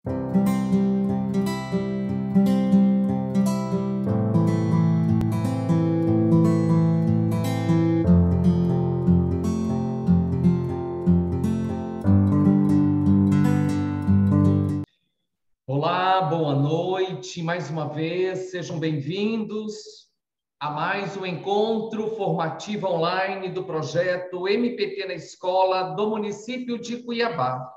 Olá, boa noite, mais uma vez, sejam bem-vindos a mais um encontro formativo online do projeto MPT na Escola do município de Cuiabá.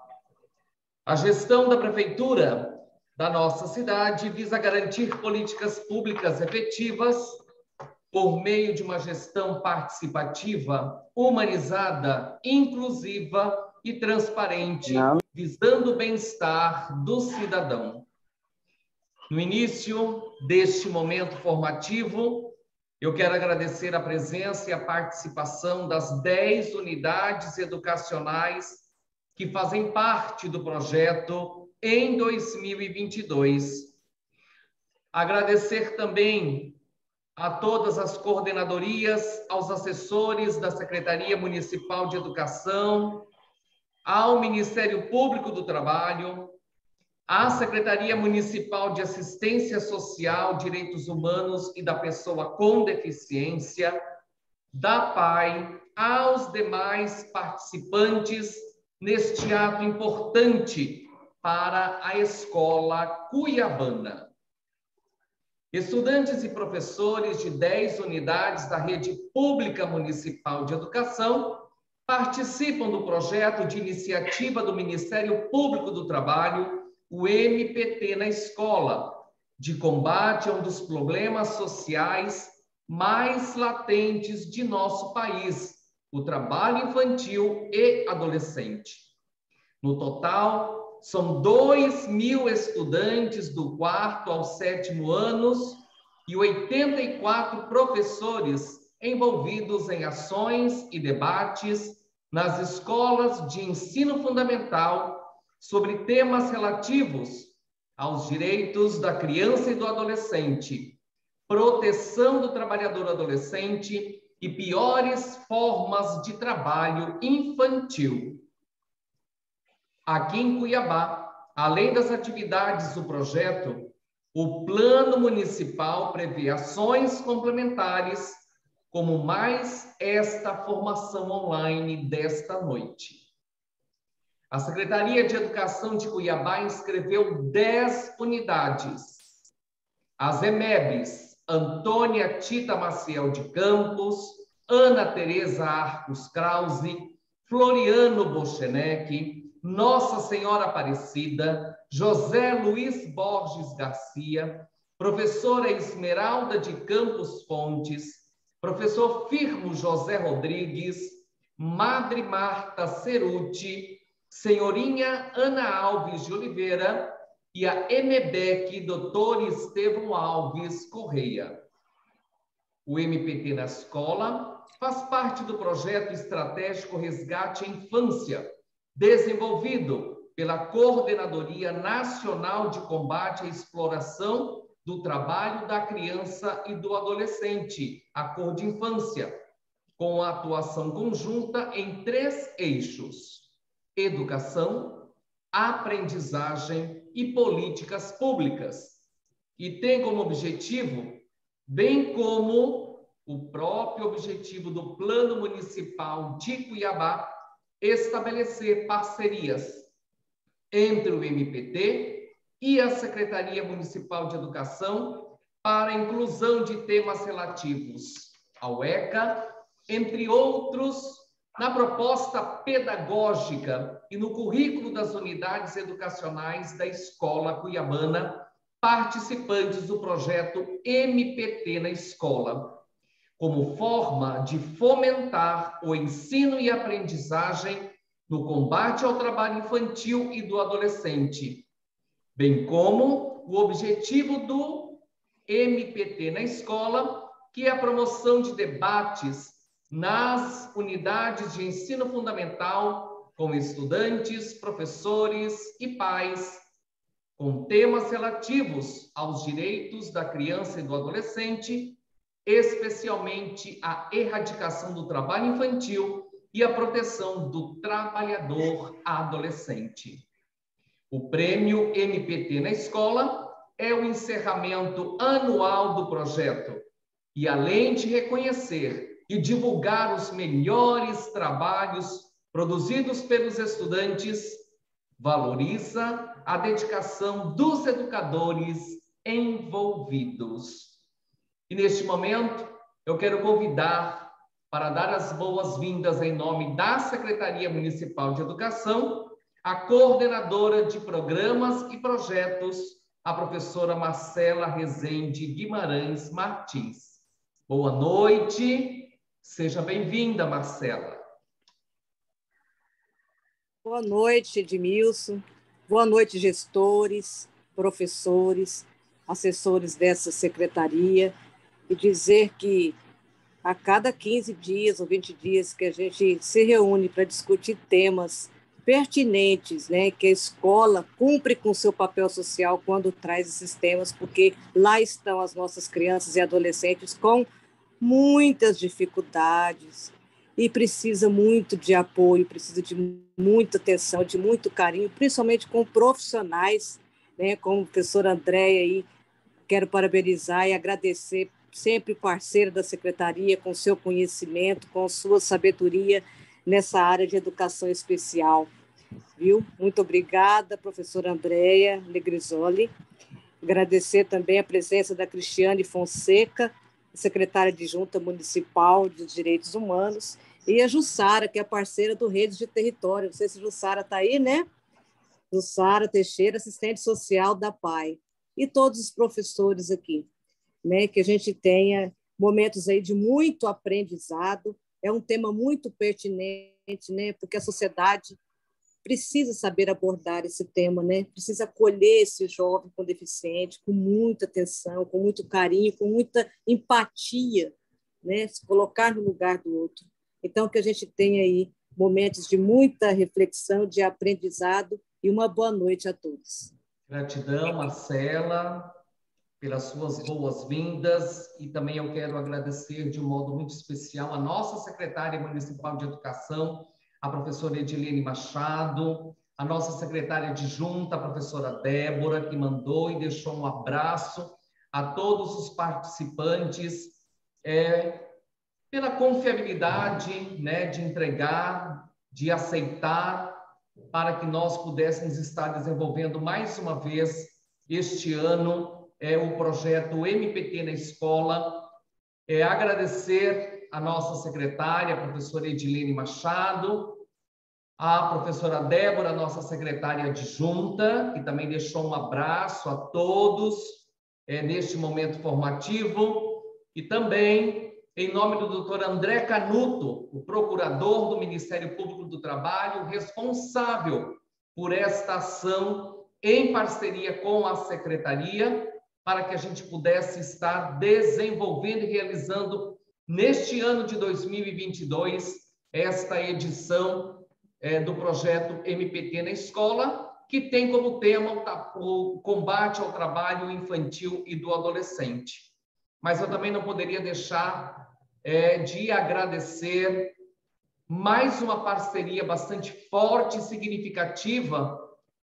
A gestão da Prefeitura da nossa cidade visa garantir políticas públicas efetivas por meio de uma gestão participativa, humanizada, inclusiva e transparente, visando o bem-estar do cidadão. No início deste momento formativo, eu quero agradecer a presença e a participação das 10 unidades educacionais que fazem parte do projeto em 2022. Agradecer também a todas as coordenadorias, aos assessores da Secretaria Municipal de Educação, ao Ministério Público do Trabalho, à Secretaria Municipal de Assistência Social, Direitos Humanos e da Pessoa com Deficiência, da PAI, aos demais participantes neste ato importante para a escola cuiabana. Estudantes e professores de 10 unidades da Rede Pública Municipal de Educação participam do projeto de iniciativa do Ministério Público do Trabalho, o MPT na Escola, de combate a um dos problemas sociais mais latentes de nosso país, o trabalho infantil e adolescente. No total, são 2.000 estudantes do 4º ao 7º anos e 84 professores envolvidos em ações e debates nas escolas de ensino fundamental sobre temas relativos aos direitos da criança e do adolescente, proteção do trabalhador adolescente e piores formas de trabalho infantil. Aqui em Cuiabá, além das atividades do projeto, o Plano Municipal prevê ações complementares, como mais esta formação online desta noite. A Secretaria de Educação de Cuiabá inscreveu 10 unidades. As EMEBs, Antônia Tita Maciel de Campos, Ana Tereza Arcos Krause, Floriano Bocheneck, Nossa Senhora Aparecida, José Luiz Borges Garcia, professora Esmeralda de Campos Fontes, professor Firmo José Rodrigues, Madre Marta Ceruti, senhorinha Ana Alves de Oliveira e a EMEBEC, doutor Estevão Alves Correia. O MPT na Escola faz parte do projeto estratégico Resgate à Infância, desenvolvido pela Coordenadoria Nacional de Combate à Exploração do Trabalho da Criança e do Adolescente, a CORDINFância, com a atuação conjunta em 3 eixos: educação, aprendizagem e políticas públicas. E tem como objetivo, bem como o próprio objetivo do Plano Municipal de Cuiabá, estabelecer parcerias entre o MPT e a Secretaria Municipal de Educação para a inclusão de temas relativos ao ECA, entre outros, na proposta pedagógica e no currículo das unidades educacionais da escola cuiabana, participantes do projeto MPT na Escola, como forma de fomentar o ensino e aprendizagem no combate ao trabalho infantil e do adolescente, bem como o objetivo do MPT na Escola, que é a promoção de debates nas unidades de ensino fundamental com estudantes, professores e pais, com temas relativos aos direitos da criança e do adolescente, especialmente a erradicação do trabalho infantil e a proteção do trabalhador adolescente. O Prêmio MPT na Escola é o encerramento anual do projeto e, além de reconhecer e divulgar os melhores trabalhos produzidos pelos estudantes, valoriza a dedicação dos educadores envolvidos. E, neste momento, eu quero convidar para dar as boas-vindas em nome da Secretaria Municipal de Educação, a coordenadora de programas e projetos, a professora Marcela Rezende Guimarães Martins. Boa noite, seja bem-vinda, Marcela. Boa noite, Edmilson. Boa noite, gestores, professores, assessores dessa secretaria. E dizer que a cada 15 dias ou 20 dias que a gente se reúne para discutir temas pertinentes, né, que a escola cumpre com o seu papel social quando traz esses temas, porque lá estão as nossas crianças e adolescentes com muitas dificuldades e precisa muito de apoio, precisa de muita atenção, de muito carinho, principalmente com profissionais, né, como a professora Andréia aí. Quero parabenizar e agradecer, sempre parceira da secretaria, com seu conhecimento, com sua sabedoria nessa área de educação especial. Viu? Muito obrigada, professora Andréia Negrisoli. Agradecer também a presença da Cristiane Fonseca, secretária adjunta municipal de Direitos Humanos, e a Jussara, que é parceira do Redes de Território. Não sei se a Jussara está aí, né? Jussara Teixeira, assistente social da PAI. E todos os professores aqui, né? Que a gente tenha momentos aí de muito aprendizado. É um tema muito pertinente, né? Porque a sociedade precisa saber abordar esse tema, né? Precisa acolher esse jovem com deficiente com muita atenção, com muito carinho, com muita empatia, né? Se colocar no lugar do outro. Então, que a gente tenha aí momentos de muita reflexão, de aprendizado, e uma boa noite a todos. Gratidão, Marcela, pelas suas boas-vindas, e também eu quero agradecer de um modo muito especial a nossa secretária municipal de educação, a professora Edilene Machado, a nossa secretária adjunta, a professora Débora, que mandou e deixou um abraço a todos os participantes, pela confiabilidade, né, de entregar, de aceitar, para que nós pudéssemos estar desenvolvendo mais uma vez este ano o projeto MPT na Escola. Agradecer a nossa secretária, a professora Edilene Machado, a professora Débora, nossa secretária adjunta, que também deixou um abraço a todos neste momento formativo, e também em nome do doutor André Canuto, o procurador do Ministério Público do Trabalho, responsável por esta ação em parceria com a secretaria, para que a gente pudesse estar desenvolvendo e realizando neste ano de 2022 esta edição do projeto MPT na Escola, que tem como tema o combate ao trabalho infantil e do adolescente. Mas eu também não poderia deixar de agradecer mais uma parceria bastante forte e significativa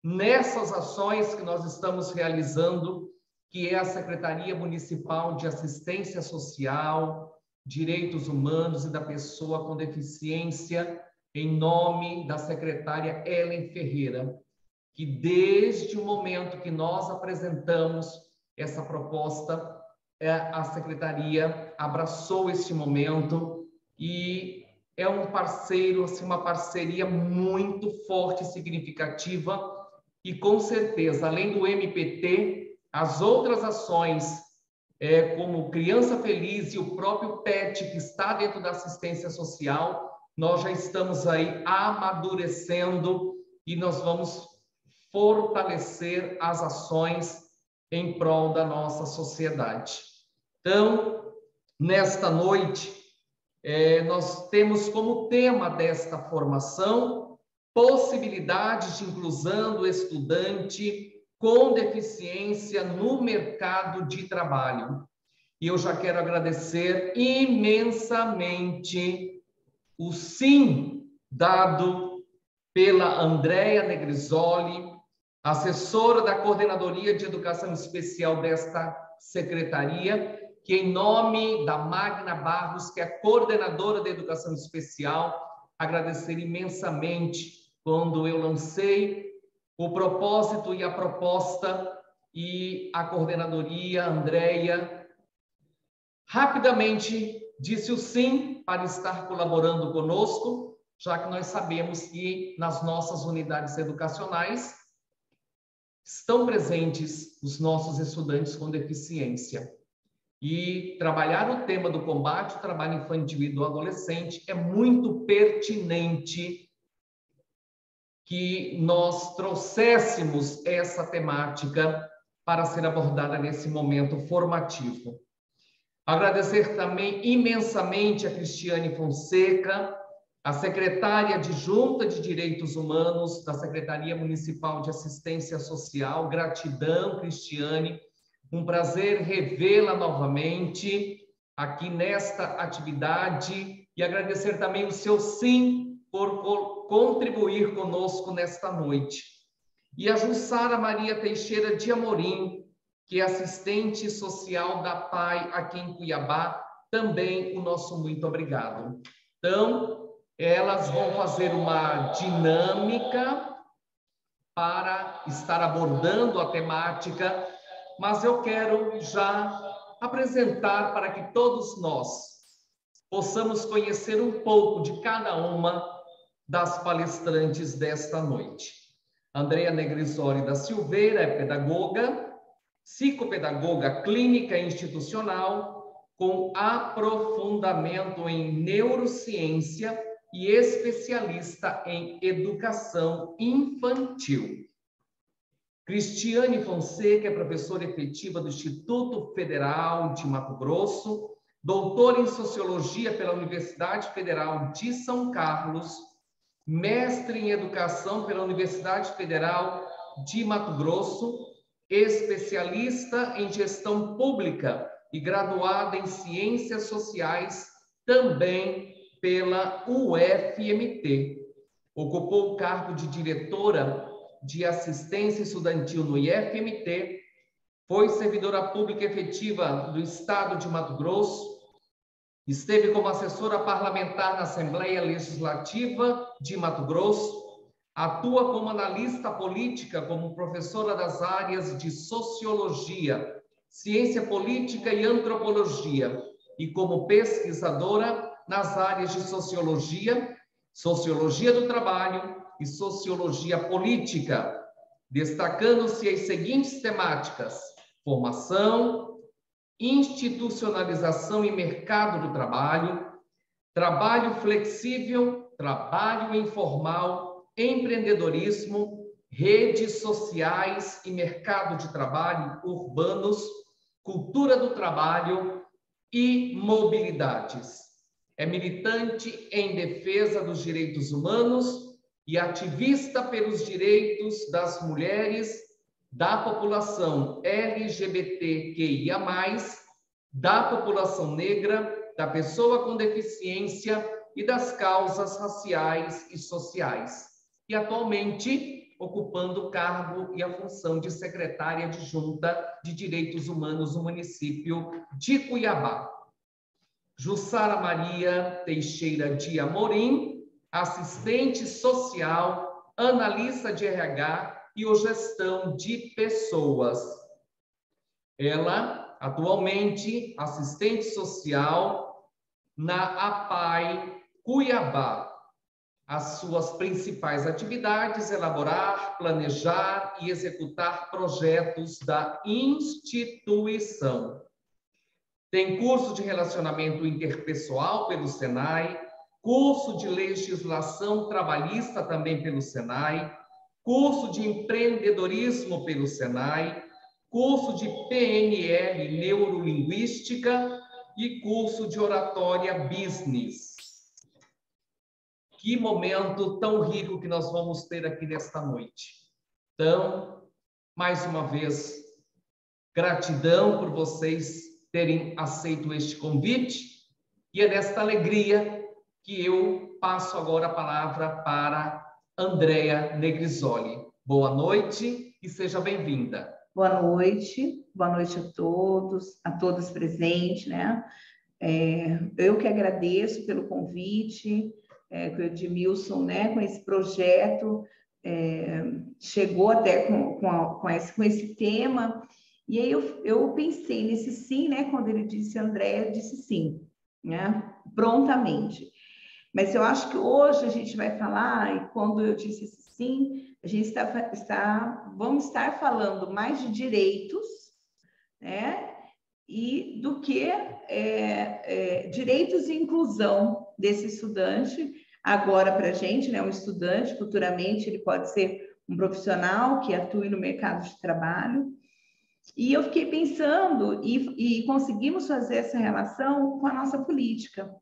nessas ações que nós estamos realizando, que é a Secretaria Municipal de Assistência Social, Direitos Humanos e da Pessoa com Deficiência, em nome da secretária Ellen Ferreira, que desde o momento que nós apresentamos essa proposta, a secretaria abraçou este momento e é um parceiro, assim, uma parceria muito forte e significativa, e com certeza, além do MPT, as outras ações, como Criança Feliz e o próprio PET, que está dentro da assistência social, nós já estamos aí amadurecendo e nós vamos fortalecer as ações em prol da nossa sociedade. Então, nesta noite, nós temos como tema desta formação possibilidades de inclusão do estudante com deficiência no mercado de trabalho. E eu já quero agradecer imensamente o sim dado pela Andréia Negrisoli, assessora da Coordenadoria de Educação Especial desta secretaria, que em nome da Magna Barros, que é coordenadora da Educação Especial, agradecer imensamente quando eu lancei o propósito e a proposta, e a coordenadoria, Andréia, rapidamente disse o sim para estar colaborando conosco, já que nós sabemos que nas nossas unidades educacionais estão presentes os nossos estudantes com deficiência. E trabalhar o tema do combate ao trabalho infantil e do adolescente é muito pertinente que nós trouxéssemos essa temática para ser abordada nesse momento formativo. Agradecer também imensamente a Cristiane Fonseca, a secretária adjunta de Direitos Humanos da Secretaria Municipal de Assistência Social. Gratidão, Cristiane. Um prazer revê-la novamente aqui nesta atividade e agradecer também o seu sim por contribuir conosco nesta noite. E a Jussara Maria Teixeira de Amorim, que é assistente social da PAI aqui em Cuiabá, também o nosso muito obrigado. Então, elas vão fazer uma dinâmica para estar abordando a temática, mas eu quero já apresentar para que todos nós possamos conhecer um pouco de cada uma das palestrantes desta noite. Andréia Negrisoli da Silveira é pedagoga, psicopedagoga clínica e institucional, com aprofundamento em neurociência e especialista em educação infantil. Cristiane Fonseca é professora efetiva do Instituto Federal de Mato Grosso, doutora em Sociologia pela Universidade Federal de São Carlos, mestre em Educação pela Universidade Federal de Mato Grosso, especialista em Gestão Pública e graduada em Ciências Sociais, também pela UFMT. Ocupou o cargo de diretora de Assistência Estudantil no IFMT, foi servidora pública efetiva do Estado de Mato Grosso, esteve como assessora parlamentar na Assembleia Legislativa de Mato Grosso, atua como analista política, como professora das áreas de Sociologia, Ciência Política e Antropologia, e como pesquisadora nas áreas de Sociologia, Sociologia do Trabalho e Sociologia Política, destacando-se as seguintes temáticas: formação, institucionalização e mercado do trabalho, trabalho flexível, trabalho informal, empreendedorismo, redes sociais e mercado de trabalho urbanos, cultura do trabalho e mobilidades. É militante em defesa dos direitos humanos e ativista pelos direitos das mulheres, da população LGBTQIA+, da população negra, da pessoa com deficiência e das causas raciais e sociais. E atualmente ocupando o cargo e a função de secretária adjunta de Direitos Humanos no município de Cuiabá. Jussara Maria Teixeira de Amorim, assistente social, analista de RH e gestão de pessoas. Ela, atualmente, assistente social na APAI Cuiabá. As suas principais atividades: elaborar, planejar e executar projetos da instituição. Tem curso de relacionamento interpessoal pelo Senai, curso de legislação trabalhista também pelo Senai, curso de empreendedorismo pelo Senai, curso de PNL neurolinguística e curso de oratória business. Que momento tão rico que nós vamos ter aqui nesta noite. Então, mais uma vez, gratidão por vocês terem aceito este convite, e é nesta alegria que eu passo agora a palavra para Andréia Negrisoli. Boa noite e seja bem-vinda. Boa noite a todos, a todas presentes, né? Eu que agradeço pelo convite, que o Edmilson, né, com esse projeto, chegou até com esse tema, e aí eu pensei nesse sim, né, quando ele disse André, eu disse sim, né, prontamente. Mas eu acho que hoje a gente vai falar, e quando eu disse sim, a gente vamos estar falando mais de direitos, né? E do que direitos e inclusão desse estudante, agora para a gente, né? Um estudante, futuramente ele pode ser um profissional que atue no mercado de trabalho. E eu fiquei pensando, e conseguimos fazer essa relação com a nossa política.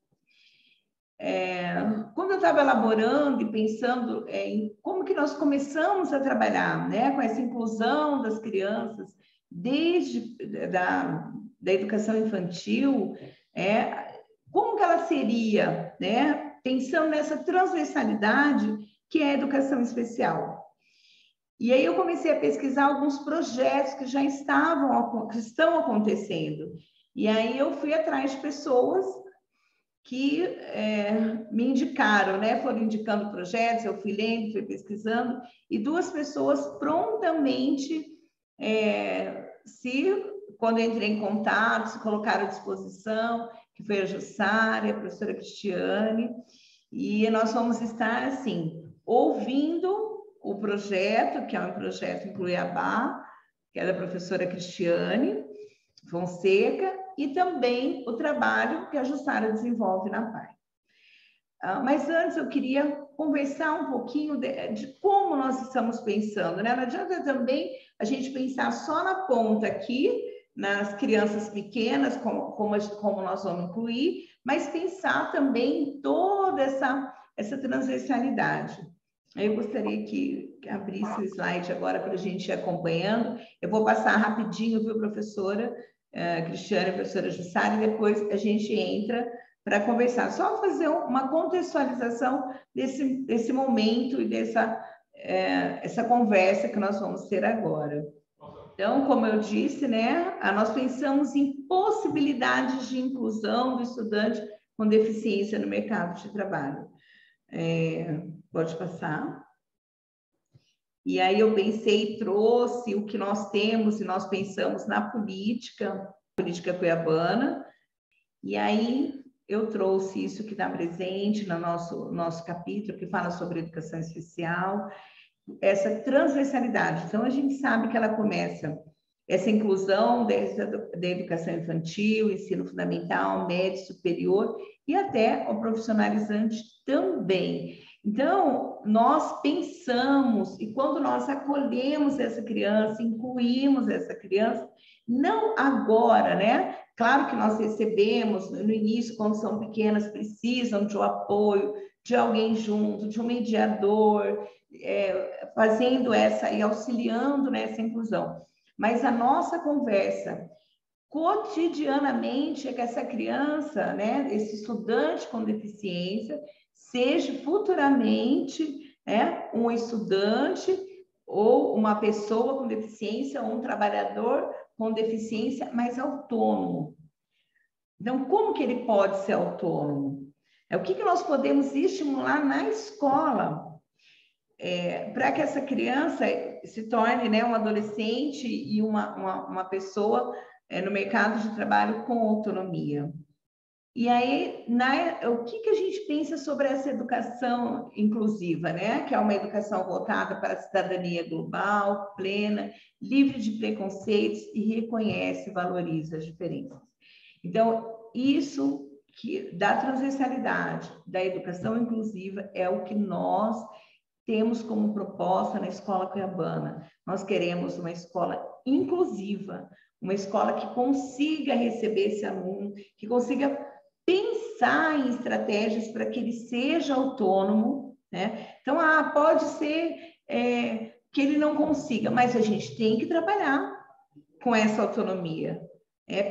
Quando eu estava elaborando e pensando em como que nós começamos a trabalhar, né, com essa inclusão das crianças, desde da educação infantil, como que ela seria, né, pensando nessa transversalidade que é a educação especial. E aí eu comecei a pesquisar alguns projetos que já estão acontecendo. E aí eu fui atrás de pessoas que me indicaram, né? Foram indicando projetos, eu fui lendo, fui pesquisando, e duas pessoas prontamente, quando eu entrei em contato, se colocaram à disposição, que foi a Jussara e a professora Cristiane, e nós vamos estar, assim, ouvindo o projeto, que é um projeto em Cuiabá, que é da professora Cristiane Fonseca, e também o trabalho que a Jussara desenvolve na PAI. Mas antes eu queria conversar um pouquinho de como nós estamos pensando, né? Não adianta também a gente pensar só na ponta aqui, nas crianças pequenas, como nós vamos incluir, mas pensar também em toda essa transversalidade. Eu gostaria que abrisse o slide agora para a gente ir acompanhando. Eu vou passar rapidinho, viu, professora Cristiane, professora Jussara, e depois a gente entra para conversar. Só fazer uma contextualização desse momento e essa conversa que nós vamos ter agora. Então, como eu disse, né, nós pensamos em possibilidades de inclusão do estudante com deficiência no mercado de trabalho. Pode passar. E aí eu pensei, trouxe o que nós temos e nós pensamos na política cuiabana, e aí eu trouxe isso que está presente no nosso capítulo, que fala sobre educação especial, essa transversalidade. Então, a gente sabe que ela começa, essa inclusão desde da educação infantil, ensino fundamental, médio, superior, e até o profissionalizante também. Então, nós pensamos, e quando nós acolhemos essa criança, incluímos essa criança, não agora, né? Claro que nós recebemos, no início, quando são pequenas, precisam de um apoio, de alguém junto, de um mediador, fazendo e auxiliando nessa inclusão. Mas a nossa conversa cotidianamente é que essa criança, né, esse estudante com deficiência, seja futuramente um estudante ou uma pessoa com deficiência, ou um trabalhador com deficiência, mas autônomo. Então, como que ele pode ser autônomo? O que nós podemos estimular na escola para que essa criança se torne, né, um adolescente e uma pessoa no mercado de trabalho com autonomia. E aí, o que a gente pensa sobre essa educação inclusiva, né? Que é uma educação voltada para a cidadania global, plena, livre de preconceitos e reconhece e valoriza as diferenças. Então, isso da transversalidade, da educação inclusiva, é o que nós temos como proposta na Escola Cuiabana. Nós queremos uma escola inclusiva, uma escola que consiga receber esse aluno, que consiga pensar em estratégias para que ele seja autônomo, né? Então, pode ser que ele não consiga, mas a gente tem que trabalhar com essa autonomia,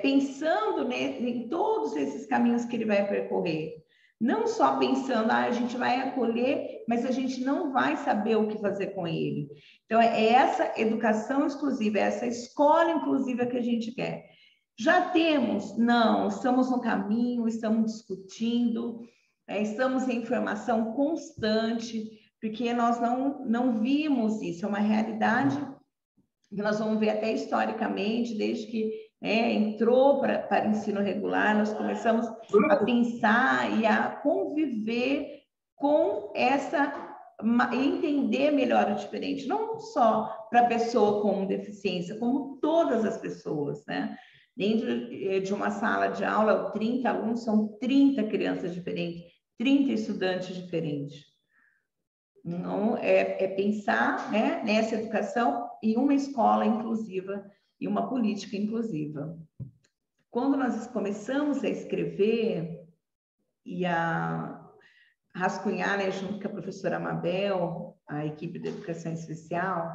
pensando em todos esses caminhos que ele vai percorrer. não só pensando, a gente vai acolher, mas a gente não vai saber o que fazer com ele. Então, é essa educação exclusiva, é essa escola inclusiva que a gente quer. Já temos? Não, estamos no caminho, estamos discutindo, estamos em formação constante, porque nós não vimos isso, é uma realidade que nós vamos ver até historicamente, desde que entrou para o ensino regular, nós começamos a pensar e a conviver com entender melhor o diferente, não só para a pessoa com deficiência, como todas as pessoas, né? Dentro de uma sala de aula, 30 alunos, são 30 crianças diferentes, 30 estudantes diferentes. Não, pensar, né, nessa educação e uma escola inclusiva e uma política inclusiva. Quando nós começamos a escrever e a rascunhar, né, junto com a professora Mabel, a equipe de educação especial,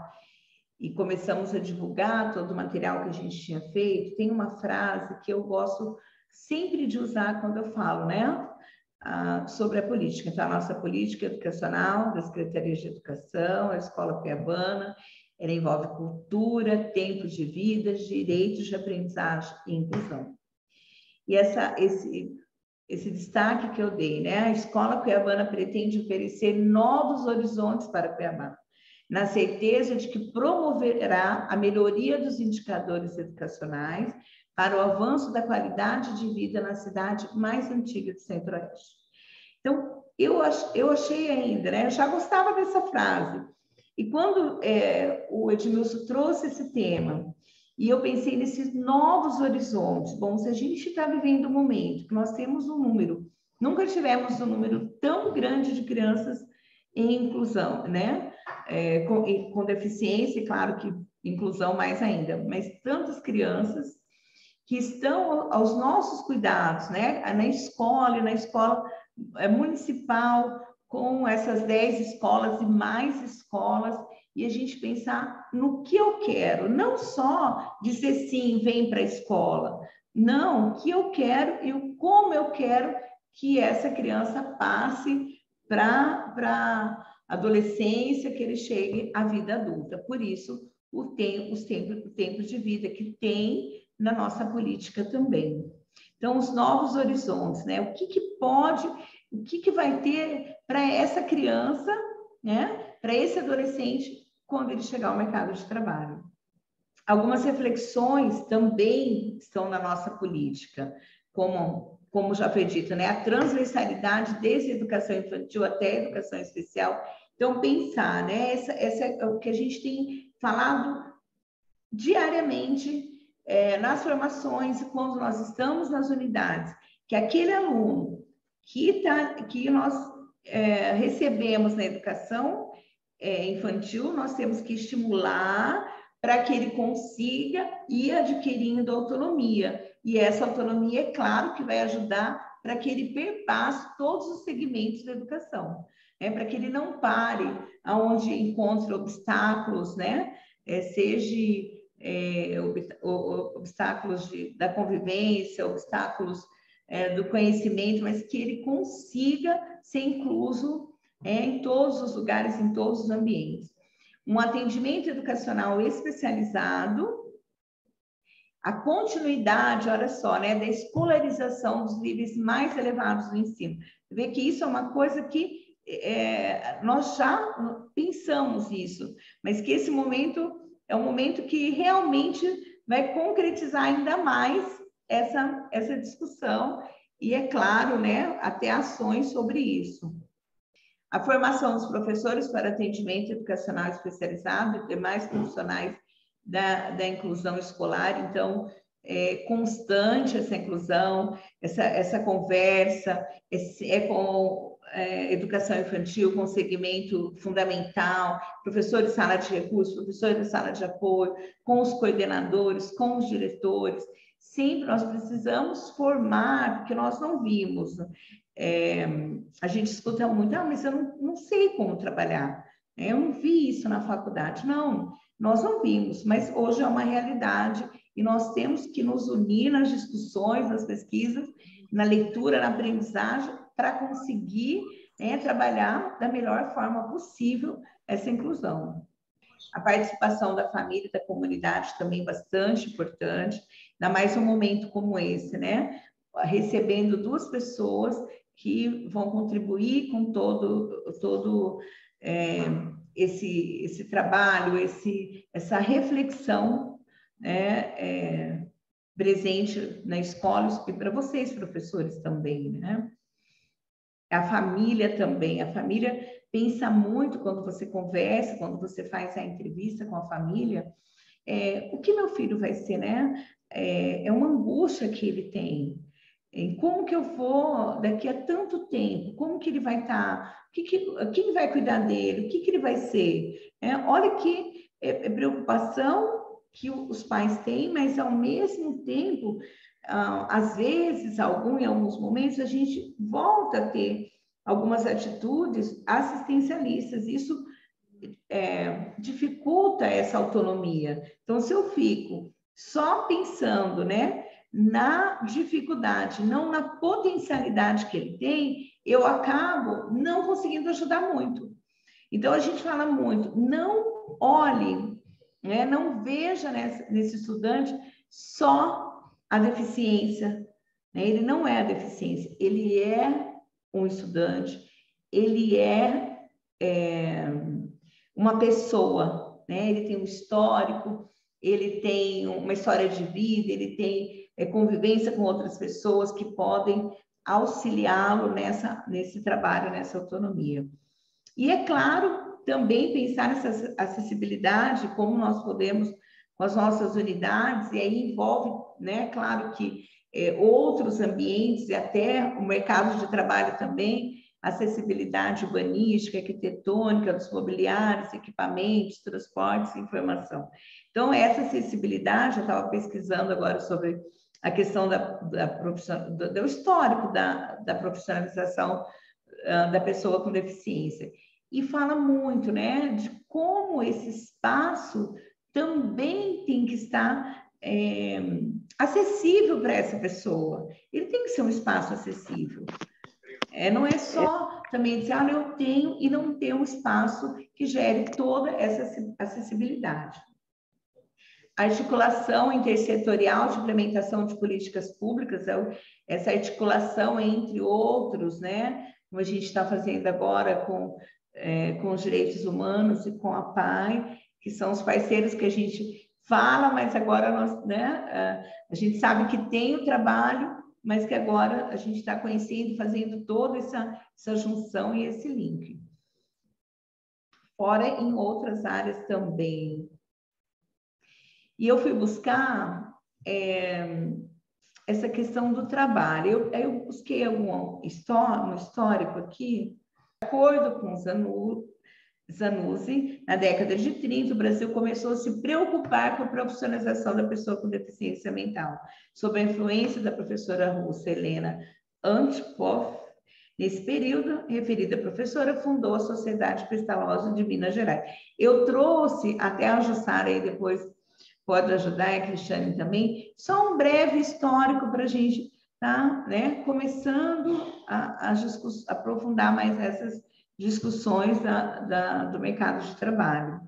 e começamos a divulgar todo o material que a gente tinha feito, tem uma frase que eu gosto sempre de usar quando eu falo, né? Sobre a política. Então, a nossa política educacional da Secretaria de Educação, a Escola Cuiabana, ela envolve cultura, tempo de vida, direitos de aprendizagem e inclusão. E esse destaque que eu dei, né? A Escola Cuiabana pretende oferecer novos horizontes para Cuiabá, na certeza de que promoverá a melhoria dos indicadores educacionais para o avanço da qualidade de vida na cidade mais antiga do Centro-Oeste. Então, eu achei ainda, né? Eu já gostava dessa frase. E quando o Edmilson trouxe esse tema, e eu pensei nesses novos horizontes, bom, se a gente está vivendo um momento que nós temos um número, nunca tivemos um número tão grande de crianças em inclusão, né? Com deficiência, e claro que inclusão mais ainda, mas tantas crianças que estão aos nossos cuidados, né? Na escola municipal, com essas 10 escolas e mais escolas, e a gente pensar no que eu quero, não só dizer sim, vem para a escola, não, o que eu quero e como eu quero que essa criança passe para adolescência, que ele chegue à vida adulta. Por isso, o tempo de vida que tem na nossa política também. Então, os novos horizontes, né? O que vai ter para essa criança, né? Para esse adolescente, quando ele chegar ao mercado de trabalho. Algumas reflexões também estão na nossa política, como já foi dito, né? A transversalidade desde a educação infantil até a educação especial. Então, pensar, né? Essa é o que a gente tem falado diariamente nas formações, quando nós estamos nas unidades, que aquele aluno que nós recebemos na educação infantil, nós temos que estimular para que ele consiga ir adquirindo autonomia. E essa autonomia, é claro, que vai ajudar para que ele perpasse todos os segmentos da educação, para que ele não pare aonde encontre obstáculos, né? Seja obstáculos da convivência, obstáculos do conhecimento, mas que ele consiga ser incluso em todos os lugares, em todos os ambientes. Um atendimento educacional especializado, a continuidade, olha só, né, da escolarização dos níveis mais elevados do ensino. Você vê que isso é uma coisa que nós já pensamos isso, mas que esse momento é um momento que realmente vai concretizar ainda mais essa discussão e, é claro, né, até ações sobre isso. A formação dos professores para atendimento educacional especializado e demais profissionais da inclusão escolar, então, constante essa inclusão, essa conversa, com educação infantil, com segmento fundamental, professores de sala de recursos, professores de sala de apoio, com os coordenadores, com os diretores. Sempre nós precisamos formar, porque nós não vimos. A gente escuta muito, mas eu não sei como trabalhar. Eu não vi isso na faculdade. Não, nós não vimos, mas hoje é uma realidade e nós temos que nos unir nas discussões, nas pesquisas, na leitura, na aprendizagem, para conseguir, né, trabalhar da melhor forma possível essa inclusão. A participação da família e da comunidade também bastante importante, ainda mais num momento como esse, né? Recebendo duas pessoas que vão contribuir com todo esse trabalho, essa reflexão, né, presente na escola e para vocês, professores, também, né? A família também, a família pensa muito quando você conversa, quando você faz a entrevista com a família, o que meu filho vai ser, né? É uma angústia que ele tem. Como que eu vou daqui a tanto tempo? Como que ele vai estar? Quem vai cuidar dele? O que ele vai ser? Olha que preocupação que os pais têm, mas ao mesmo tempo, às vezes, em alguns momentos, a gente volta a ter algumas atitudes assistencialistas. Isso dificulta essa autonomia. Então, se eu fico só pensando, né, na dificuldade, não na potencialidade que ele tem, eu acabo não conseguindo ajudar muito. Então, a gente fala muito, não olhe, né, não veja nesse estudante só a deficiência, né? Ele não é a deficiência, ele é um estudante, ele é uma pessoa, né? Ele tem um histórico, ele tem uma história de vida, ele tem convivência com outras pessoas que podem auxiliá-lo nesse trabalho, nessa autonomia. E, é claro, também pensar nessa acessibilidade, como nós podemos, com as nossas unidades, e aí envolve, né, claro que outros ambientes e até o mercado de trabalho também, acessibilidade urbanística, arquitetônica, dos mobiliários, equipamentos, transportes e informação. Então, essa acessibilidade, eu estava pesquisando agora sobre a questão do histórico da profissionalização da pessoa com deficiência. E fala muito, né, de como esse espaço também tem que estar acessível para essa pessoa. Ele tem que ser um espaço acessível. Não é só também dizer, eu tenho, e não ter um espaço que gere toda essa acessibilidade. A articulação intersetorial de implementação de políticas públicas, essa articulação entre outros, né? Como a gente está fazendo agora com os direitos humanos e com a PAI, que são os parceiros que a gente fala, mas agora a gente sabe que tem o trabalho, mas que agora a gente está conhecendo, fazendo toda essa junção e esse link. Fora em outras áreas também. E eu fui buscar essa questão do trabalho. Eu busquei um histórico aqui. De acordo com Zanuzzi, na década de 30, o Brasil começou a se preocupar com a profissionalização da pessoa com deficiência mental, sob a influência da professora russa Helena Antipov. Nesse período, a referida professora fundou a Sociedade Pestalozzi de Minas Gerais. Eu trouxe, até a Jussara aí depois pode ajudar, e a Cristiane também, só um breve histórico para a gente estar, né, começando a aprofundar mais essas discussões do mercado de trabalho.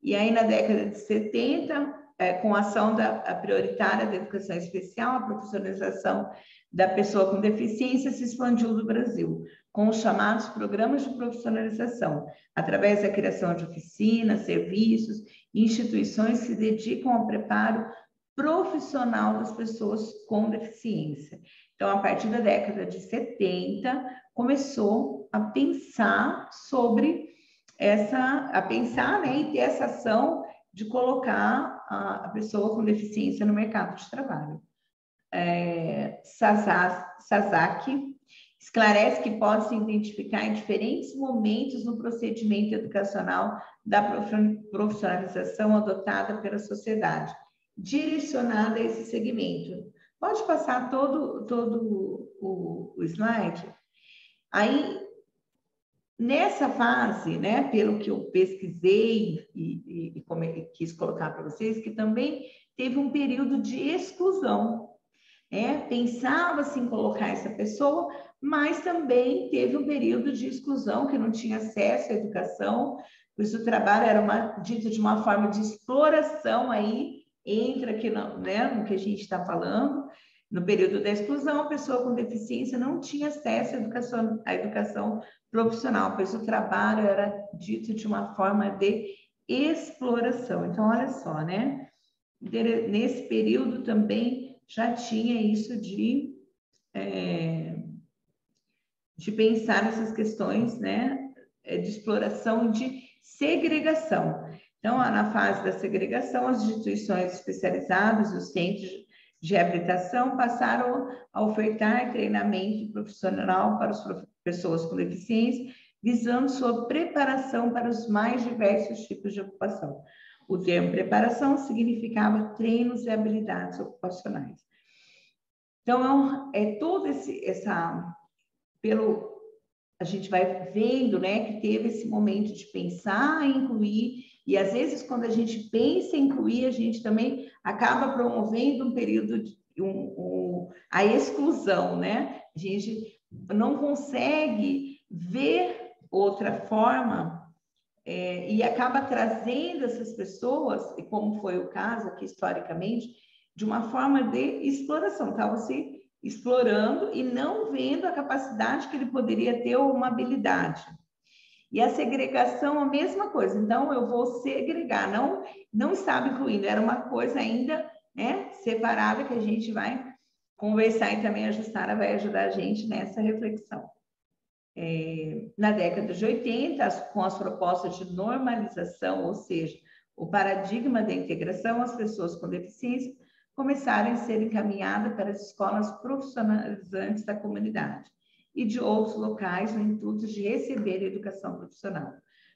E aí, na década de 70, com a ação prioritária da educação especial, a profissionalização da pessoa com deficiência se expandiu no Brasil, com os chamados programas de profissionalização, através da criação de oficinas, serviços e instituições que se dedicam ao preparo profissional das pessoas com deficiência. Então, a partir da década de 70, começou a pensar sobre né, e ter essa ação de colocar a pessoa com deficiência no mercado de trabalho. Sasaki esclarece que pode se identificar em diferentes momentos no procedimento educacional da profissionalização adotada pela sociedade, direcionada a esse segmento. Pode passar todo o slide? Aí, nessa fase, né, pelo que eu pesquisei e quis colocar para vocês, que também teve um período de exclusão. pensava-se em colocar essa pessoa, mas também teve um período de exclusão, que não tinha acesso à educação, por isso o trabalho era dito de uma forma de exploração, aí entra aqui no que a gente está falando. No período da exclusão, a pessoa com deficiência não tinha acesso à educação profissional, pois o trabalho era dito de uma forma de exploração. Então, olha só, né? Nesse período também já tinha isso de pensar nessas questões, né? De exploração e de segregação. Então, na fase da segregação, as instituições especializadas e os centros de reabilitação passaram a ofertar treinamento profissional para as pessoas com deficiência, visando sua preparação para os mais diversos tipos de ocupação. O termo preparação significava treinos e habilidades ocupacionais. Então, todo a gente vai vendo, né, que teve esse momento de pensar em incluir, e às vezes quando a gente pensa em incluir, a gente também acaba promovendo um período a exclusão, né? A gente não consegue ver outra forma e acaba trazendo essas pessoas, e como foi o caso aqui historicamente, de uma forma de exploração, estava se explorando e não vendo a capacidade que ele poderia ter ou uma habilidade. E a segregação, a mesma coisa. Então, eu vou segregar, não estava incluindo, era uma coisa ainda separada que a gente vai conversar e também a Jussara vai ajudar a gente nessa reflexão. Na década de 80, com as propostas de normalização, ou seja, o paradigma da integração, as pessoas com deficiência começaram a ser encaminhadas para as escolas profissionalizantes da comunidade e de outros locais no intuito de receber educação profissional.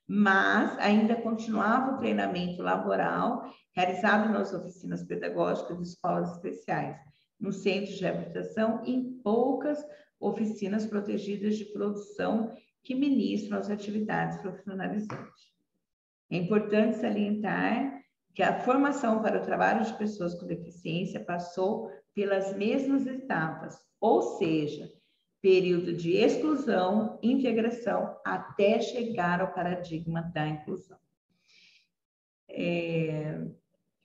Mas ainda continuava o treinamento laboral realizado nas oficinas pedagógicas de escolas especiais, nos centros de reabilitação e em poucas oficinas protegidas de produção que ministram as atividades profissionalizantes. É importante salientar que a formação para o trabalho de pessoas com deficiência passou pelas mesmas etapas, ou seja, período de exclusão, integração, até chegar ao paradigma da inclusão.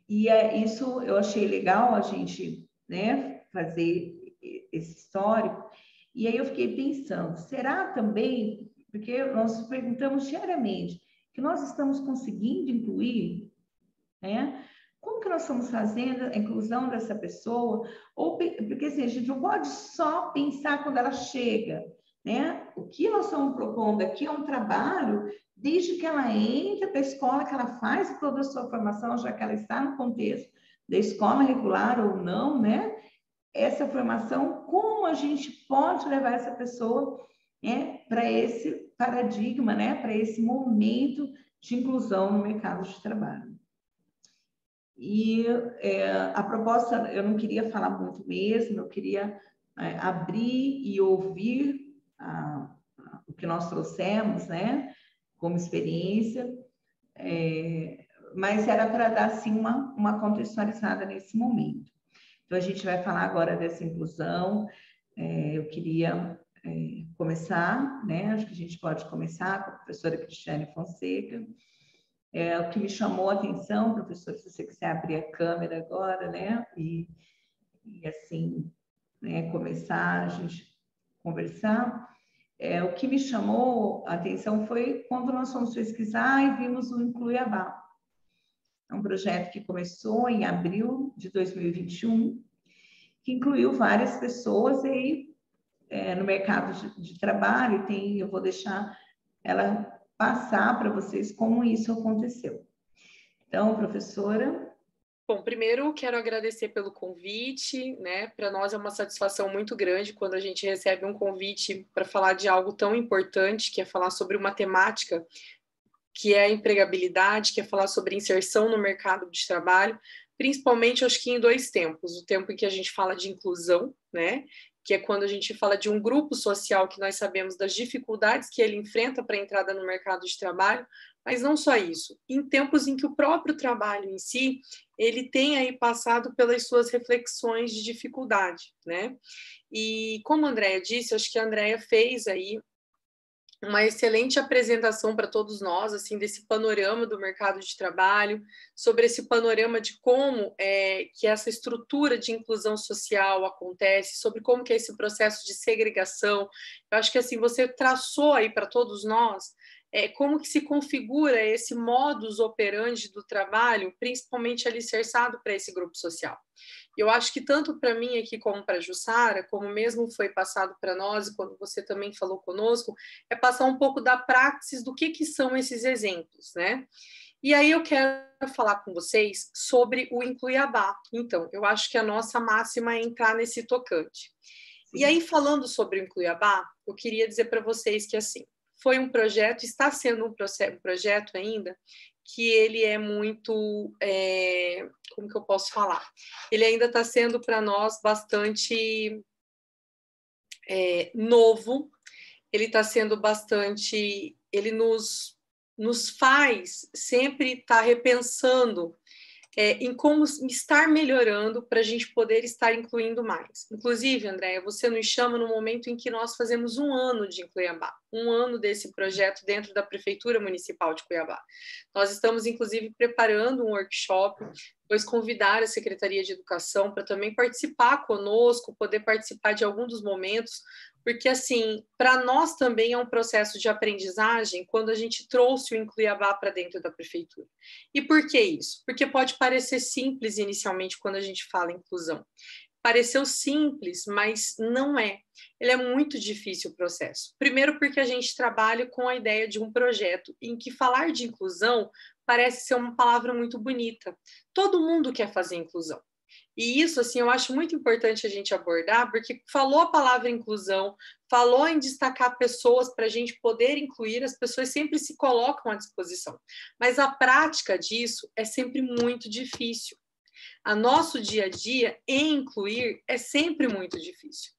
Isso eu achei legal a gente fazer esse histórico, e aí eu fiquei pensando, será também, porque nós nos perguntamos diariamente, que nós estamos conseguindo incluir, como que nós estamos fazendo a inclusão dessa pessoa? Ou, porque assim, a gente não pode só pensar quando ela chega, O que nós estamos propondo aqui é um trabalho desde que ela entra para a escola, que ela faz toda a sua formação, já que ela está no contexto da escola regular ou não, Essa formação, como a gente pode levar essa pessoa para esse paradigma, para esse momento de inclusão no mercado de trabalho. E a proposta, eu não queria falar muito mesmo, eu queria abrir e ouvir o que nós trouxemos, como experiência, mas era para dar, assim, uma contextualizada nesse momento. Então, a gente vai falar agora dessa inclusão. Eu queria começar, acho que a gente pode começar com a professora Cristiane Fonseca. O que me chamou a atenção, professor, se você quiser abrir a câmera agora, e assim, começar a gente conversar. O que me chamou a atenção foi quando nós fomos pesquisar e vimos o Incluiabá. É um projeto que começou em abril de 2021, que incluiu várias pessoas aí no mercado de trabalho. Eu vou deixar ela passar para vocês como isso aconteceu. Então, professora. Bom, primeiro quero agradecer pelo convite, Para nós é uma satisfação muito grande quando a gente recebe um convite para falar de algo tão importante, que é falar sobre uma temática que é a empregabilidade, que é falar sobre inserção no mercado de trabalho, principalmente, acho que em dois tempos. O tempo em que a gente fala de inclusão, que é quando a gente fala de um grupo social que nós sabemos das dificuldades que ele enfrenta para a entrada no mercado de trabalho, mas não só isso, em tempos em que o próprio trabalho em si, ele tem aí passado pelas suas reflexões de dificuldade, né? E como a Andréia disse, acho que a Andréia fez aí uma excelente apresentação para todos nós, assim, desse panorama do mercado de trabalho, sobre esse panorama de como que essa estrutura de inclusão social acontece, sobre como que é esse processo de segregação. Eu acho que, assim, você traçou aí para todos nós como que se configura esse modus operandi do trabalho, principalmente alicerçado para esse grupo social. Eu acho que tanto para mim aqui como para a Jussara, como mesmo foi passado para nós, e quando você também falou conosco, é passar um pouco da praxis do que são esses exemplos, né? E aí eu quero falar com vocês sobre o Incluiabá. Então, eu acho que a nossa máxima é entrar nesse tocante. Sim. E aí, falando sobre o Incluiabá, eu queria dizer para vocês que, assim, foi um projeto, está sendo um projeto ainda, que ele é muito, como que eu posso falar? Ele ainda está sendo para nós bastante novo, ele está sendo bastante, ele nos faz sempre estar repensando em como estar melhorando para a gente poder estar incluindo mais. Inclusive, Andréia, você nos chama no momento em que nós fazemos 1 ano de Incluiabá, 1 ano desse projeto dentro da Prefeitura Municipal de Cuiabá. Nós estamos, inclusive, preparando um workshop, depois convidar a Secretaria de Educação para também participar conosco, poder participar de algum dos momentos, porque, assim, para nós também é um processo de aprendizagem quando a gente trouxe o Incluiabá para dentro da prefeitura. E por que isso? Porque pode parecer simples inicialmente quando a gente fala em inclusão. Pareceu simples, mas não é. Ele é muito difícil o processo. Primeiro porque a gente trabalha com a ideia de um projeto em que falar de inclusão parece ser uma palavra muito bonita. Todo mundo quer fazer inclusão. E isso, assim, eu acho muito importante a gente abordar, porque falou a palavra inclusão, falou em destacar pessoas para a gente poder incluir, as pessoas sempre se colocam à disposição. Mas a prática disso é sempre muito difícil. A nosso dia a dia, em incluir, é sempre muito difícil.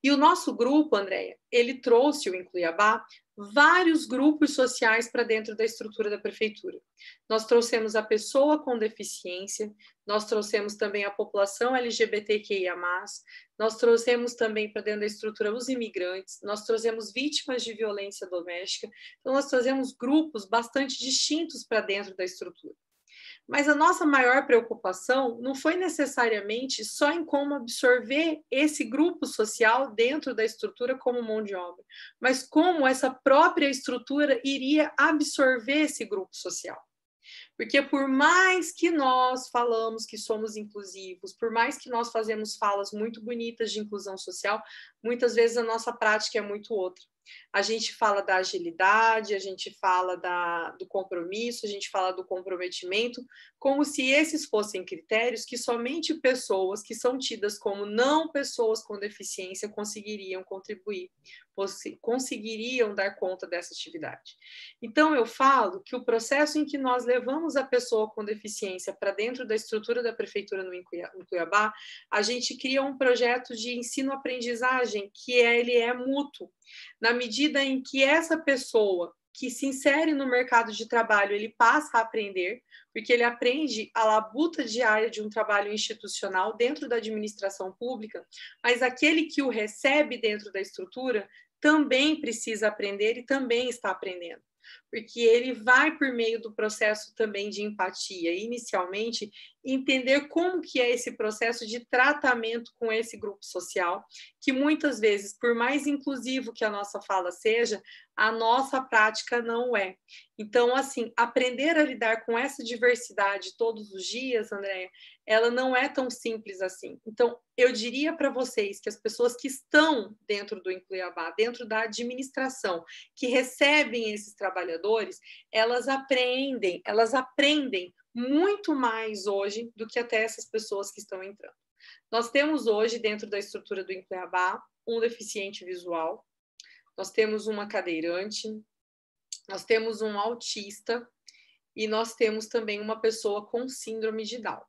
E o nosso grupo, Andréia, ele trouxe o Incluiabá vários grupos sociais para dentro da estrutura da prefeitura. Nós trouxemos a pessoa com deficiência, nós trouxemos também a população LGBTQIA+, nós trouxemos também para dentro da estrutura os imigrantes, nós trouxemos vítimas de violência doméstica, então nós trouxemos grupos bastante distintos para dentro da estrutura. Mas a nossa maior preocupação não foi necessariamente só em como absorver esse grupo social dentro da estrutura como mão de obra, mas como essa própria estrutura iria absorver esse grupo social. Porque por mais que nós falamos que somos inclusivos, por mais que nós fazemos falas muito bonitas de inclusão social, muitas vezes a nossa prática é muito outra. A gente fala da agilidade, a gente fala do compromisso, a gente fala do comprometimento, como se esses fossem critérios que somente pessoas que são tidas como não pessoas com deficiência conseguiriam contribuir, conseguiriam dar conta dessa atividade. Então, eu falo que o processo em que nós levamos a pessoa com deficiência para dentro da estrutura da prefeitura no Cuiabá, a gente cria um projeto de ensino-aprendizagem que ele é mútuo, na medida em que essa pessoa que se insere no mercado de trabalho, ele passa a aprender, porque ele aprende a labuta diária de um trabalho institucional dentro da administração pública, mas aquele que o recebe dentro da estrutura também precisa aprender e também está aprendendo, porque ele vai por meio do processo também de empatia, inicialmente, entender como que é esse processo de tratamento com esse grupo social, que muitas vezes, por mais inclusivo que a nossa fala seja, a nossa prática não é. Então, assim, aprender a lidar com essa diversidade todos os dias, Andréia, ela não é tão simples assim. Então, eu diria para vocês que as pessoas que estão dentro do Incluiabá, dentro da administração, que recebem esses trabalhadores, elas aprendem muito mais hoje do que até essas pessoas que estão entrando. Nós temos hoje, dentro da estrutura do Incluiabá, um deficiente visual, nós temos uma cadeirante, nós temos um autista e nós temos também uma pessoa com síndrome de Down.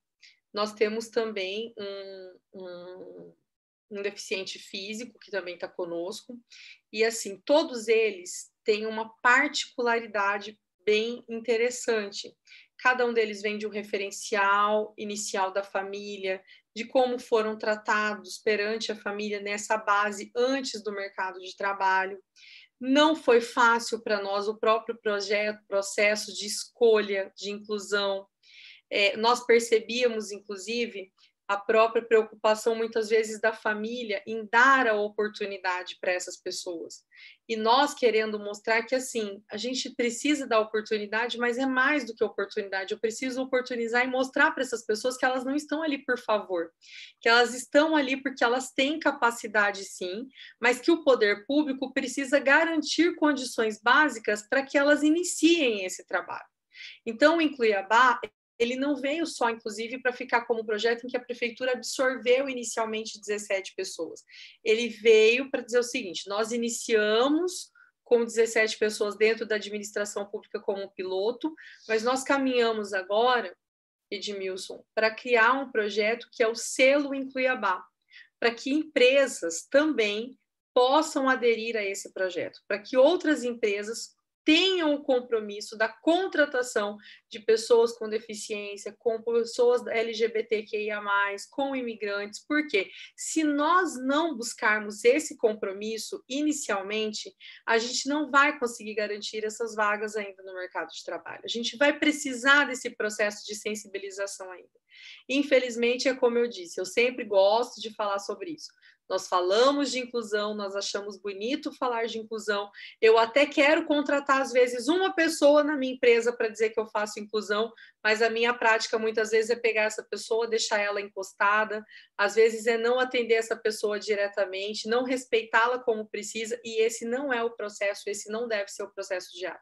Nós temos também um deficiente físico que também está conosco, e assim, todos eles têm uma particularidade bem interessante. Cada um deles vem de um referencial inicial da família, de como foram tratados perante a família nessa base antes do mercado de trabalho. Não foi fácil para nós o próprio processo de escolha, de inclusão. Nós percebíamos, inclusive, a própria preocupação, muitas vezes, da família em dar a oportunidade para essas pessoas. E nós querendo mostrar que, assim, a gente precisa dar oportunidade, mas é mais do que oportunidade. Eu preciso oportunizar e mostrar para essas pessoas que elas não estão ali por favor, que elas estão ali porque elas têm capacidade, sim, mas que o poder público precisa garantir condições básicas para que elas iniciem esse trabalho. Então, o Incluiabá, ele não veio só, inclusive, para ficar como um projeto em que a prefeitura absorveu inicialmente 17 pessoas. Ele veio para dizer o seguinte: nós iniciamos com 17 pessoas dentro da administração pública como um piloto, mas nós caminhamos agora, Edmilson, para criar um projeto que é o selo Incluiabá, para que empresas também possam aderir a esse projeto, para que outras empresas tenham o compromisso da contratação de pessoas com deficiência, com pessoas LGBTQIA+, com imigrantes, porque se nós não buscarmos esse compromisso inicialmente, a gente não vai conseguir garantir essas vagas ainda no mercado de trabalho. A gente vai precisar desse processo de sensibilização ainda. Infelizmente, é como eu disse, eu sempre gosto de falar sobre isso. Nós falamos de inclusão, nós achamos bonito falar de inclusão. Eu até quero contratar, às vezes, uma pessoa na minha empresa para dizer que eu faço inclusão, mas a minha prática, muitas vezes, é pegar essa pessoa, deixar ela encostada, às vezes é não atender essa pessoa diretamente, não respeitá-la como precisa, e esse não é o processo, esse não deve ser o processo diário.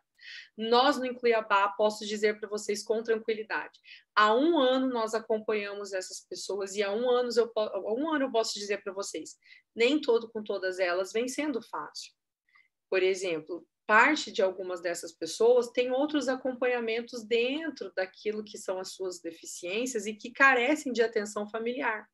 Nós, no Incluiabá, posso dizer para vocês com tranquilidade, há 1 ano nós acompanhamos essas pessoas e há 1 ano eu posso dizer para vocês, nem com todas elas vem sendo fácil. Por exemplo, parte de algumas dessas pessoas tem outros acompanhamentos dentro daquilo que são as suas deficiências e que carecem de atenção familiar.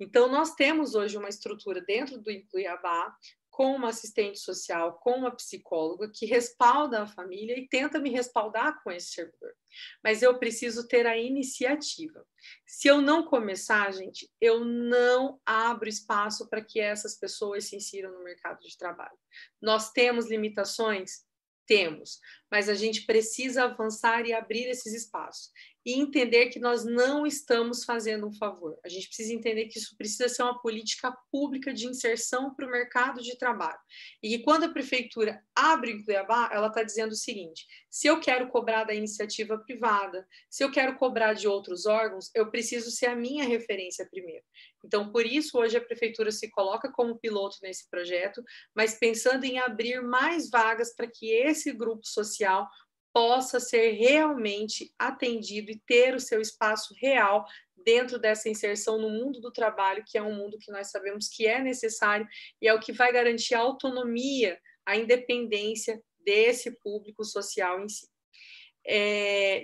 Então, nós temos hoje uma estrutura dentro do Incluiabá, com uma assistente social, com uma psicóloga que respalda a família e tenta me respaldar com esse servidor. Mas eu preciso ter a iniciativa. Se eu não começar, gente, eu não abro espaço para que essas pessoas se insiram no mercado de trabalho. Nós temos limitações? Temos, mas a gente precisa avançar e abrir esses espaços. E entender que nós não estamos fazendo um favor. A gente precisa entender que isso precisa ser uma política pública de inserção para o mercado de trabalho. E que quando a prefeitura abre o Incluiabá, ela está dizendo o seguinte: se eu quero cobrar da iniciativa privada, se eu quero cobrar de outros órgãos, eu preciso ser a minha referência primeiro. Então, por isso, hoje a prefeitura se coloca como piloto nesse projeto, mas pensando em abrir mais vagas para que esse grupo social possa ser realmente atendido e ter o seu espaço real dentro dessa inserção no mundo do trabalho, que é um mundo que nós sabemos que é necessário e é o que vai garantir a autonomia, a independência desse público social em si.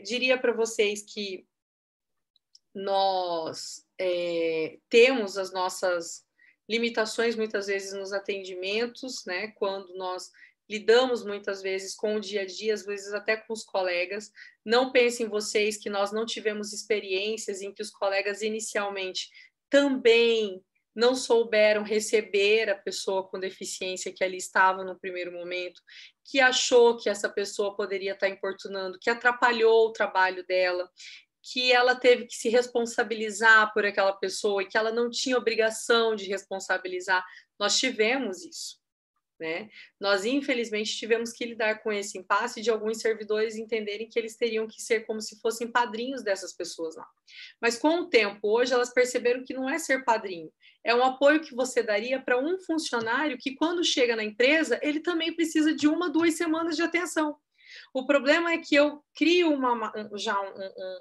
Diria para vocês que nós temos as nossas limitações, muitas vezes, nos atendimentos, né? Quando nós lidamos muitas vezes com o dia a dia, às vezes até com os colegas. Não pensem vocês que nós não tivemos experiências em que os colegas inicialmente também não souberam receber a pessoa com deficiência que ali estava no primeiro momento, que achou que essa pessoa poderia estar importunando, que atrapalhou o trabalho dela, que ela teve que se responsabilizar por aquela pessoa e que ela não tinha obrigação de responsabilizar. Nós tivemos isso. Né? Nós, infelizmente, tivemos que lidar com esse impasse de alguns servidores entenderem que eles teriam que ser como se fossem padrinhos dessas pessoas lá. Mas, com o tempo, hoje, elas perceberam que não é ser padrinho, é um apoio que você daria para um funcionário que, quando chega na empresa, ele também precisa de 1, 2 semanas de atenção. O problema é que eu crio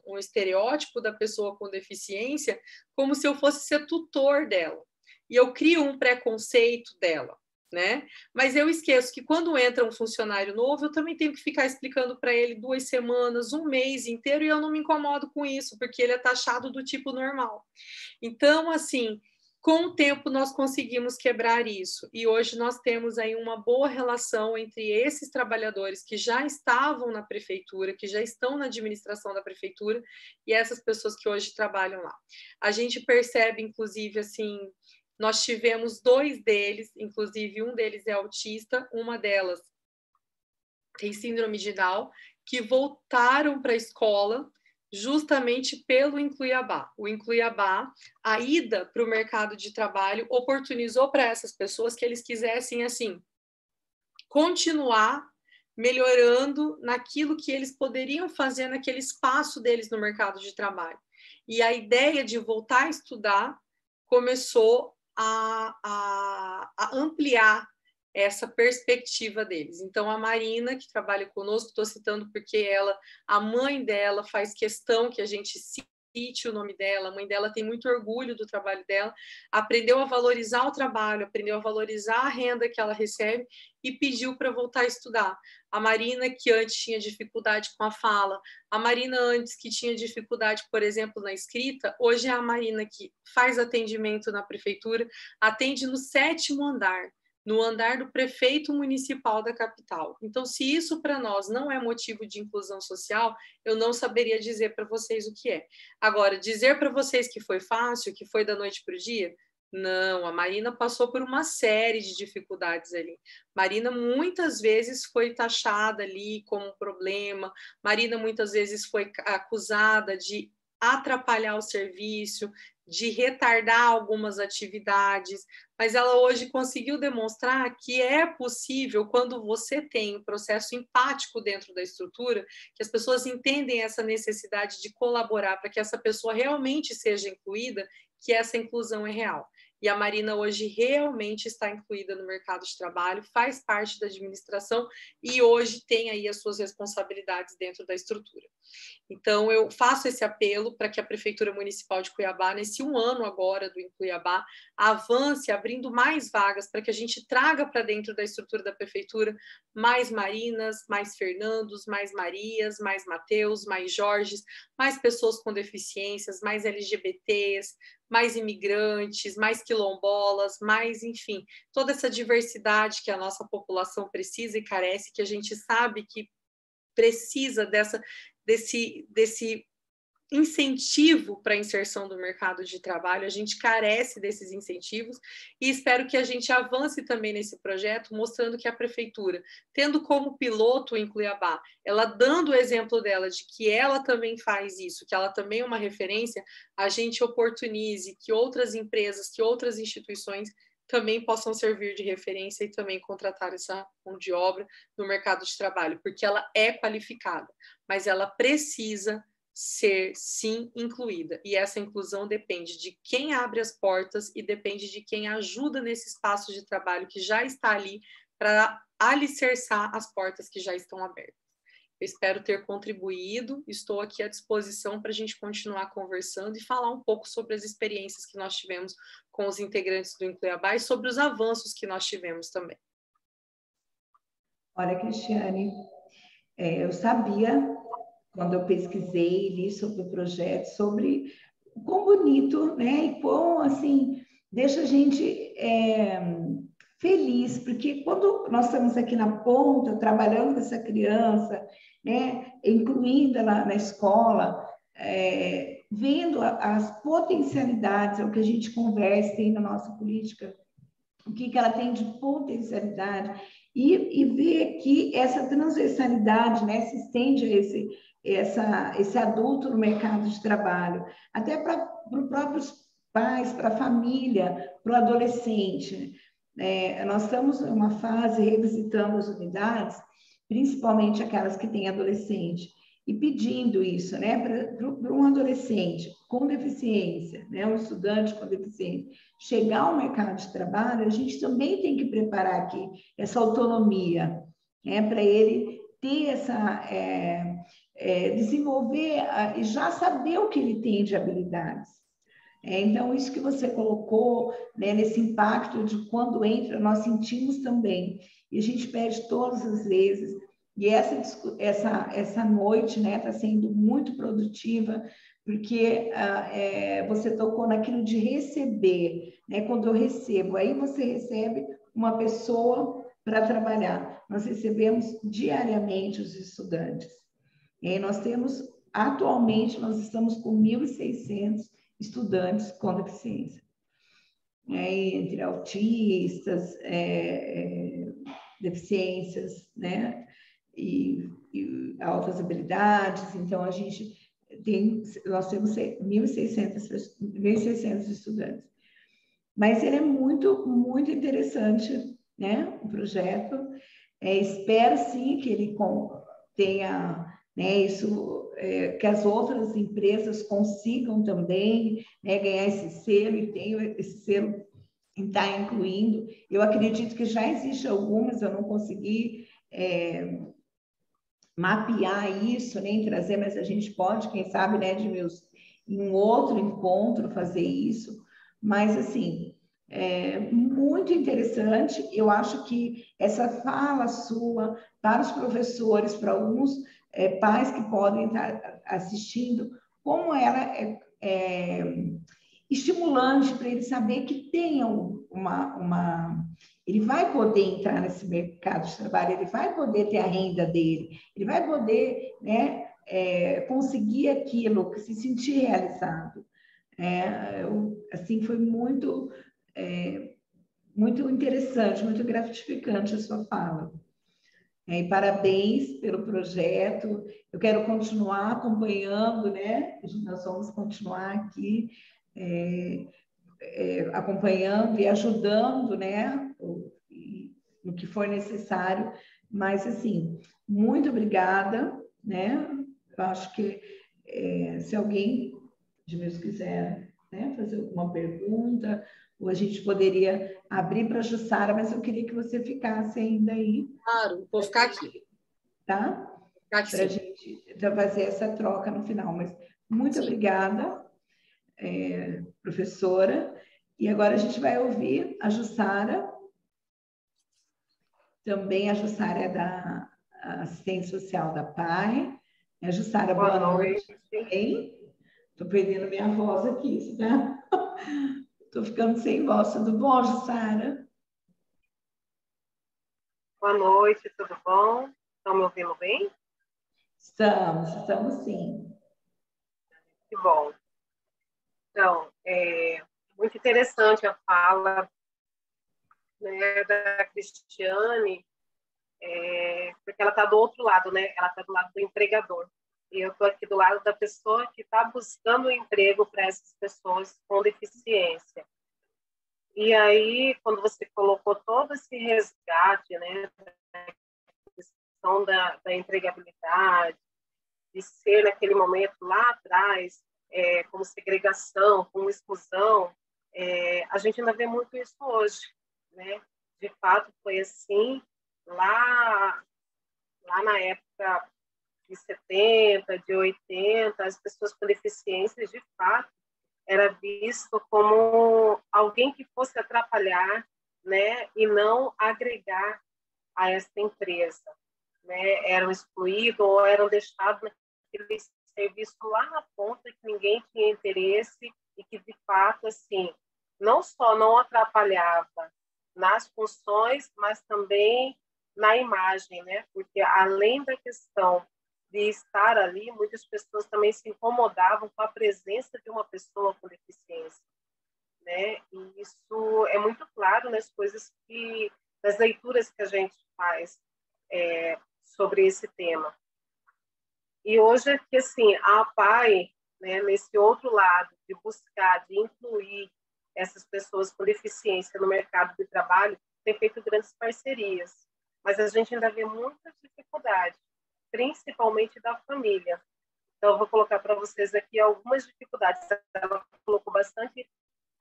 um estereótipo da pessoa com deficiência como se eu fosse ser tutor dela. E eu crio um preconceito dela. Né? Mas eu esqueço que quando entra um funcionário novo, eu também tenho que ficar explicando para ele 2 semanas, 1 mês inteiro, e eu não me incomodo com isso, porque ele é taxado do tipo normal. Então, assim, Com o tempo, nós conseguimos quebrar isso, e hoje nós temos aí uma boa relação entre esses trabalhadores que já estavam na prefeitura, que já estão na administração da prefeitura, e essas pessoas que hoje trabalham lá. A gente percebe, inclusive, assim, nós tivemos 2 deles, inclusive um deles é autista, uma delas tem síndrome de Down, que voltaram para a escola justamente pelo Incluiabá. O Incluiabá, a ida para o mercado de trabalho, oportunizou para essas pessoas que eles quisessem, assim, continuar melhorando naquilo que eles poderiam fazer naquele espaço deles no mercado de trabalho. E a ideia de voltar a estudar começou a ampliar essa perspectiva deles. Então, a Marina, que trabalha conosco, estou citando porque a mãe dela faz questão que a gente cite o nome dela, a mãe dela tem muito orgulho do trabalho dela, aprendeu a valorizar o trabalho, aprendeu a valorizar a renda que ela recebe e pediu para voltar a estudar. A Marina, que antes tinha dificuldade com a fala, a Marina antes que tinha dificuldade, por exemplo, na escrita, hoje é a Marina que faz atendimento na prefeitura, atende no 7º andar, no andar do prefeito municipal da capital. Então, se isso para nós não é motivo de inclusão social, eu não saberia dizer para vocês o que é. Agora, dizer para vocês que foi fácil, que foi da noite para o dia, não, a Marina passou por uma série de dificuldades ali. Marina muitas vezes foi taxada ali como um problema, Marina muitas vezes foi acusada de atrapalhar o serviço, de retardar algumas atividades, mas ela hoje conseguiu demonstrar que é possível, quando você tem um processo empático dentro da estrutura, que as pessoas entendem essa necessidade de colaborar para que essa pessoa realmente seja incluída, que essa inclusão é real. E a Marina hoje realmente está incluída no mercado de trabalho, faz parte da administração e hoje tem aí as suas responsabilidades dentro da estrutura. Então, eu faço esse apelo para que a Prefeitura Municipal de Cuiabá, nesse 1 ano agora do Cuiabá, avance abrindo mais vagas para que a gente traga para dentro da estrutura da Prefeitura mais Marinas, mais Fernandos, mais Marias, mais Mateus, mais Jorges, mais pessoas com deficiências, mais LGBTs, mais imigrantes, mais quilombolas, mais, enfim, toda essa diversidade que a nossa população precisa e carece, que a gente sabe que precisa desse incentivo para a inserção do mercado de trabalho, a gente carece desses incentivos e espero que a gente avance também nesse projeto, mostrando que a prefeitura, tendo como piloto em Cuiabá, ela dando o exemplo dela de que ela também faz isso, que ela também é uma referência, a gente oportunize que outras empresas, que outras instituições também possam servir de referência e também contratar essa mão de obra no mercado de trabalho, porque ela é qualificada, mas ela precisa ser, sim, incluída. E essa inclusão depende de quem abre as portas e depende de quem ajuda nesse espaço de trabalho que já está ali para alicerçar as portas que já estão abertas. Eu espero ter contribuído, estou aqui à disposição para a gente continuar conversando e falar um pouco sobre as experiências que nós tivemos com os integrantes do Cuiabá e sobre os avanços que nós tivemos também. Olha, Cristiane, eu sabia, quando eu pesquisei e li sobre o projeto, sobre o quão bonito, né? E quão, assim, deixa a gente feliz, porque quando nós estamos aqui na ponta, trabalhando com essa criança, né? Incluindo ela na escola, vendo as potencialidades, é o que a gente conversa aí na nossa política, o que ela tem de potencialidade, e ver que essa transversalidade, né, se estende a esse adulto no mercado de trabalho, até para os próprios pais, para a família, para o adolescente. Nós estamos em uma fase revisitando as unidades, principalmente aquelas que têm adolescente, e pedindo isso, né, para um adolescente com deficiência, né, um estudante com deficiência, chegar ao mercado de trabalho, a gente também tem que preparar aqui essa autonomia, né, para ele ter desenvolver e já saber o que ele tem de habilidades. Então, isso que você colocou, né, nesse impacto de quando entra, nós sentimos também, e a gente pede todas as vezes. E essa noite, né, está sendo muito produtiva, porque você tocou naquilo de receber, né? Quando eu recebo, aí você recebe uma pessoa para trabalhar. Nós recebemos diariamente os estudantes. E aí atualmente, nós estamos com 1.600 estudantes com deficiência, né? Entre autistas, deficiências, né? E altas habilidades. Então, nós temos 1.600 estudantes. Mas ele é muito, muito interessante, né? O projeto. Espero, sim, que ele tenha, né, que as outras empresas consigam também, né, ganhar esse selo e tenham esse selo está incluindo. Eu acredito que já existem algumas, eu não consegui mapear isso, nem trazer, mas a gente pode, quem sabe, né, Edmilson, em um outro encontro fazer isso. Mas, assim, muito interessante. Eu acho que essa fala sua para os professores, para alguns pais que podem estar assistindo, como ela é estimulante para ele saber que tem ele vai poder entrar nesse mercado de trabalho, ele vai poder ter a renda dele, ele vai poder, né, conseguir aquilo, se sentir realizado. Assim, foi muito, muito interessante, muito gratificante a sua fala. E parabéns pelo projeto. Eu quero continuar acompanhando, né? Nós vamos continuar aqui acompanhando e ajudando, né? No que for necessário. Mas, assim, muito obrigada, né? Eu acho que se alguém de mesmo quiser, né, fazer alguma pergunta, ou a gente poderia abrir para a Jussara, mas eu queria que você ficasse ainda aí. Claro, vou ficar aqui. Tá? Para a gente fazer essa troca no final. Mas muito obrigada, professora. E agora a gente vai ouvir a Jussara. Também a Jussara é da assistente social da PAI. A Jussara, boa noite. Estou perdendo minha voz aqui, tá? Estou ficando sem voz. Tudo bom, Jussara? Boa noite, tudo bom? Estão me ouvindo bem? Estamos sim. Que bom. Então, muito interessante a fala, né, da Cristiane, porque ela está do outro lado, né? Ela está do lado do empregador. E eu estou aqui do lado da pessoa que está buscando um emprego para essas pessoas com deficiência. E aí, quando você colocou todo esse resgate, né, a questão da empregabilidade, de ser naquele momento lá atrás, como segregação, como exclusão, a gente ainda vê muito isso hoje, né? De fato, foi assim lá na época de 70, de 80, as pessoas com deficiências, de fato, era visto como alguém que fosse atrapalhar, né, e não agregar a essa empresa, né? Eram excluídos ou eram deixados naquele serviço lá na ponta que ninguém tinha interesse e que, de fato, assim, não só não atrapalhava nas funções, mas também na imagem, né? Porque, além da questão de estar ali, muitas pessoas também se incomodavam com a presença de uma pessoa com deficiência, né? E isso é muito claro nas nas leituras que a gente faz sobre esse tema. E hoje, que assim, a PAI, né, nesse outro lado, de buscar, de incluir essas pessoas com deficiência no mercado de trabalho, tem feito grandes parcerias. Mas a gente ainda vê muitas dificuldades, principalmente da família. Então, eu vou colocar para vocês aqui algumas dificuldades. Ela colocou bastante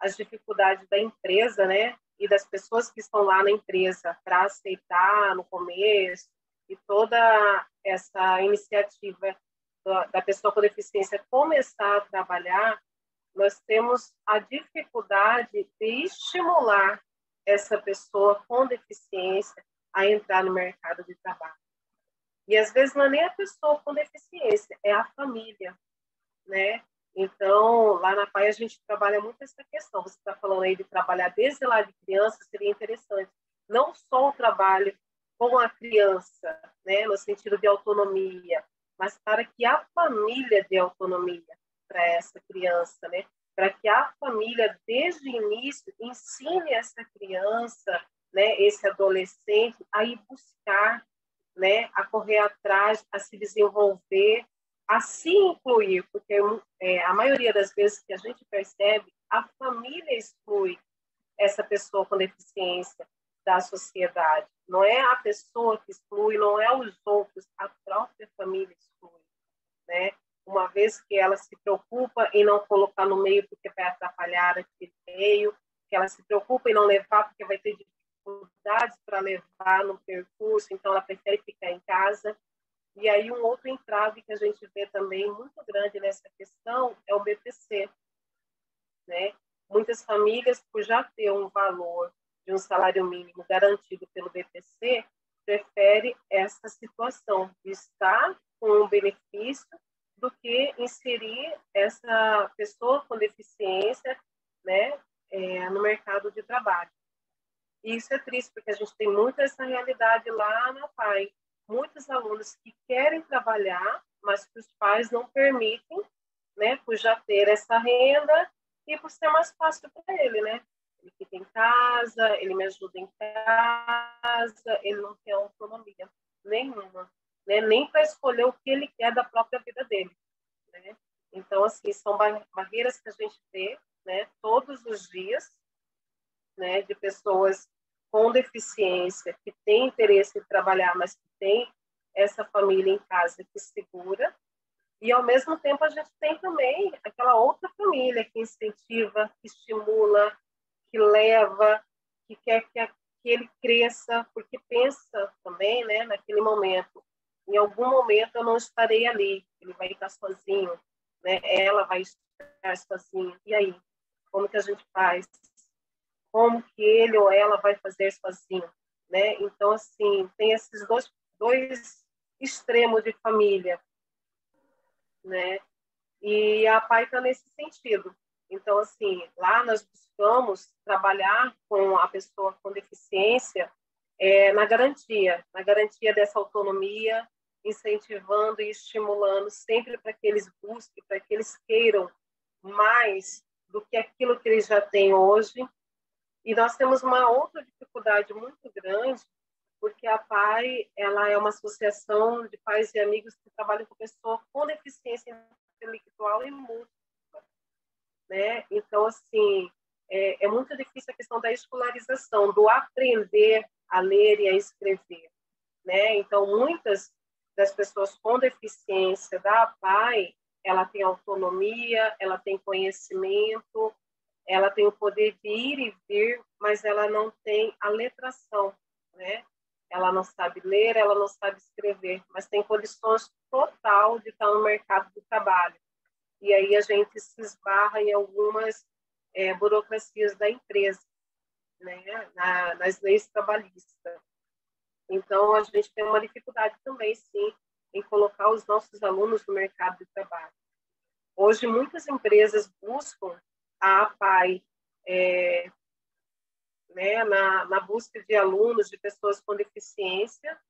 as dificuldades da empresa, né, e das pessoas que estão lá na empresa para aceitar no começo, e toda essa iniciativa da pessoa com deficiência começar a trabalhar, nós temos a dificuldade de estimular essa pessoa com deficiência a entrar no mercado de trabalho. E, às vezes, não é nem a pessoa com deficiência, é a família, né? Então, lá na PAI a gente trabalha muito essa questão. Você está falando aí de trabalhar desde lá de criança, seria interessante. Não só o trabalho com a criança, né, no sentido de autonomia, mas para que a família dê autonomia para essa criança, né? Para que a família, desde o início, ensine essa criança, né, esse adolescente, a ir buscar, né, a correr atrás, a se desenvolver, a se incluir, porque a maioria das vezes que a gente percebe, a família exclui essa pessoa com deficiência da sociedade. Não é a pessoa que exclui, não é os outros, a própria família exclui, né? Uma vez que ela se preocupa em não colocar no meio porque vai atrapalhar aquele meio, que ela se preocupa em não levar porque vai ter dificuldades para levar no percurso, então ela prefere ficar em casa. E aí um outro entrave que a gente vê também muito grande nessa questão é o BPC, né? Muitas famílias, por já ter um valor de um salário mínimo garantido pelo BPC, prefere essa situação de estar com um benefício do que inserir essa pessoa com deficiência, né, no mercado de trabalho. E isso é triste, porque a gente tem muito essa realidade lá na PAI. Muitos alunos que querem trabalhar, mas que os pais não permitem, né, por já ter essa renda e por ser mais fácil para ele, né? Ele fica em casa, ele me ajuda em casa, ele não tem autonomia nenhuma, né? Nem para escolher o que ele quer da própria vida dele, né? Então, assim, são barreiras que a gente vê, né, todos os dias, né, de pessoas com deficiência que têm interesse em trabalhar, mas que tem essa família em casa que segura. E, ao mesmo tempo, a gente tem também aquela outra família que incentiva, que estimula, que leva, que quer que ele cresça, porque pensa também, né, naquele momento, em algum momento eu não estarei ali, ele vai estar sozinho, né, ela vai estar sozinha. E aí, como que a gente faz? Como que ele ou ela vai fazer sozinho, né? Então, assim, tem esses dois extremos de família, né? E a PAI está nesse sentido. Então, assim, lá nós buscamos trabalhar com a pessoa com deficiência na garantia dessa autonomia, incentivando e estimulando sempre para que eles busquem, para que eles queiram mais do que aquilo que eles já têm hoje. E nós temos uma outra dificuldade muito grande, porque a PAI ela é uma associação de pais e amigos que trabalham com pessoas com deficiência intelectual e múltipla, né? Então, assim, é muito difícil a questão da escolarização, do aprender a ler e a escrever, né? Então, muitas das pessoas com deficiência da PAI, ela tem autonomia, ela tem conhecimento, ela tem o poder de ir e vir, mas ela não tem a letração, né? Ela não sabe ler, ela não sabe escrever, mas tem condições total de estar no mercado do trabalho. E aí a gente se esbarra em algumas burocracias da empresa, né? Nas leis trabalhistas. Então, a gente tem uma dificuldade também, sim, em colocar os nossos alunos no mercado de trabalho. Hoje, muitas empresas buscam a APAI né, na busca de alunos, de pessoas com deficiência,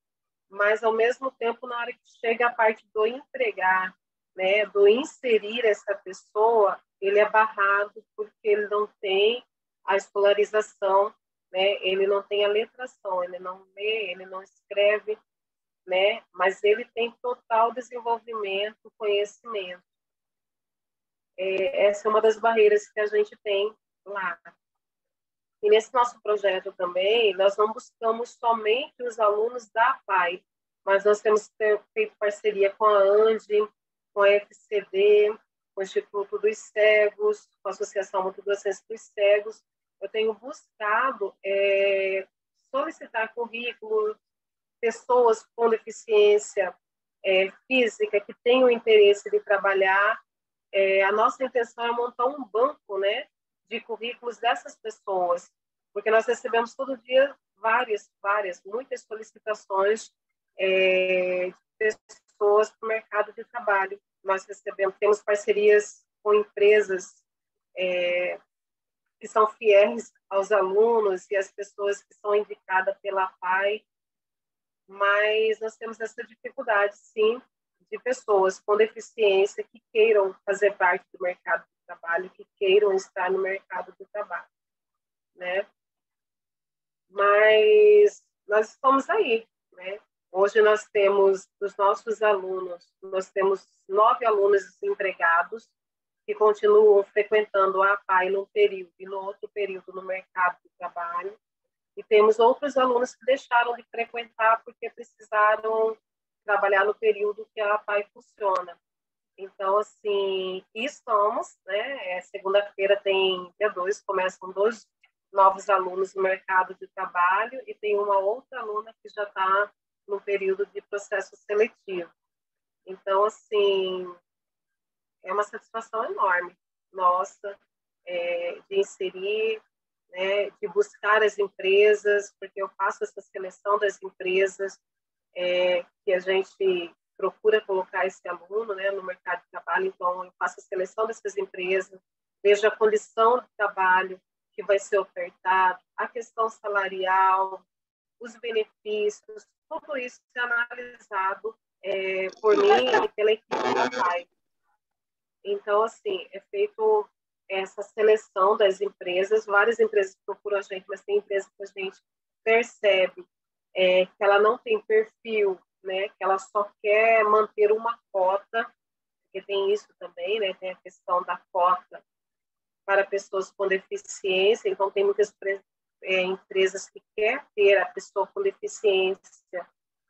mas, ao mesmo tempo, na hora que chega a parte do empregar, né, do inserir essa pessoa, ele é barrado porque ele não tem a escolarização, né, ele não tem a letração, ele não lê, ele não escreve, né, mas ele tem total desenvolvimento, conhecimento. Essa é uma das barreiras que a gente tem lá. E nesse nosso projeto também, nós não buscamos somente os alunos da PAI, mas nós temos feito parceria com a ANDI, com a FCD, com o Instituto dos Cegos, com a Associação Multidocência dos Cegos. Eu tenho buscado solicitar currículos, pessoas com deficiência física que tenham interesse de trabalhar. A nossa intenção é montar um banco, né, de currículos dessas pessoas, porque nós recebemos todo dia muitas solicitações de pessoas para o mercado de trabalho. Nós temos parcerias com empresas que são fiéis aos alunos e às pessoas que são indicadas pela APAE, mas nós temos essa dificuldade, sim, de pessoas com deficiência que queiram fazer parte do mercado de trabalho, que queiram estar no mercado de trabalho, né? Mas nós estamos aí, né? Hoje nós temos, dos nossos alunos, nós temos 9 alunos desempregados que continuam frequentando a APAE num período e no outro período no mercado de trabalho. E temos outros alunos que deixaram de frequentar porque precisaram trabalhar no período que a APAE funciona. Então, assim, e estamos, né? Segunda-feira tem dia 2, começam 2 novos alunos no mercado de trabalho e tem uma outra aluna que já está no período de processo seletivo. Então, assim, é uma satisfação enorme nossa de inserir, né, de buscar as empresas, porque eu faço essa seleção das empresas que a gente procura colocar esse aluno, né, no mercado de trabalho. Então, eu faço a seleção dessas empresas, vejo a condição de trabalho que vai ser ofertado, a questão salarial, os benefícios, tudo isso é analisado por mim e pela equipe da PAI. Então, assim, é feito essa seleção das empresas, várias empresas procuram a gente, mas tem empresas que a gente percebe que ela não tem perfil, né, que ela só quer manter uma cota, porque tem isso também, né, tem a questão da cota para pessoas com deficiência, então tem muitas empresas que querem ter a pessoa com deficiência,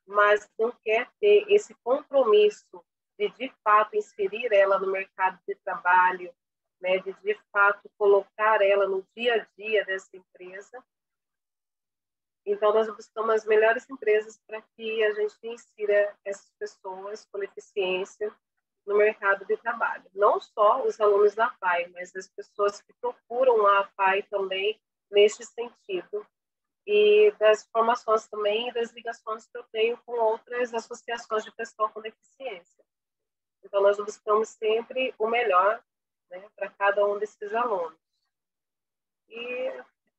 mas não quer ter esse compromisso de fato, inserir ela no mercado de trabalho, né, de fato, colocar ela no dia a dia dessa empresa. Então, nós buscamos as melhores empresas para que a gente insira essas pessoas com deficiência no mercado de trabalho. Não só os alunos da APAE, mas as pessoas que procuram a APAE também neste sentido. E das formações também e das ligações que eu tenho com outras associações de pessoas com deficiência. Então, nós buscamos sempre o melhor, né, para cada um desses alunos. E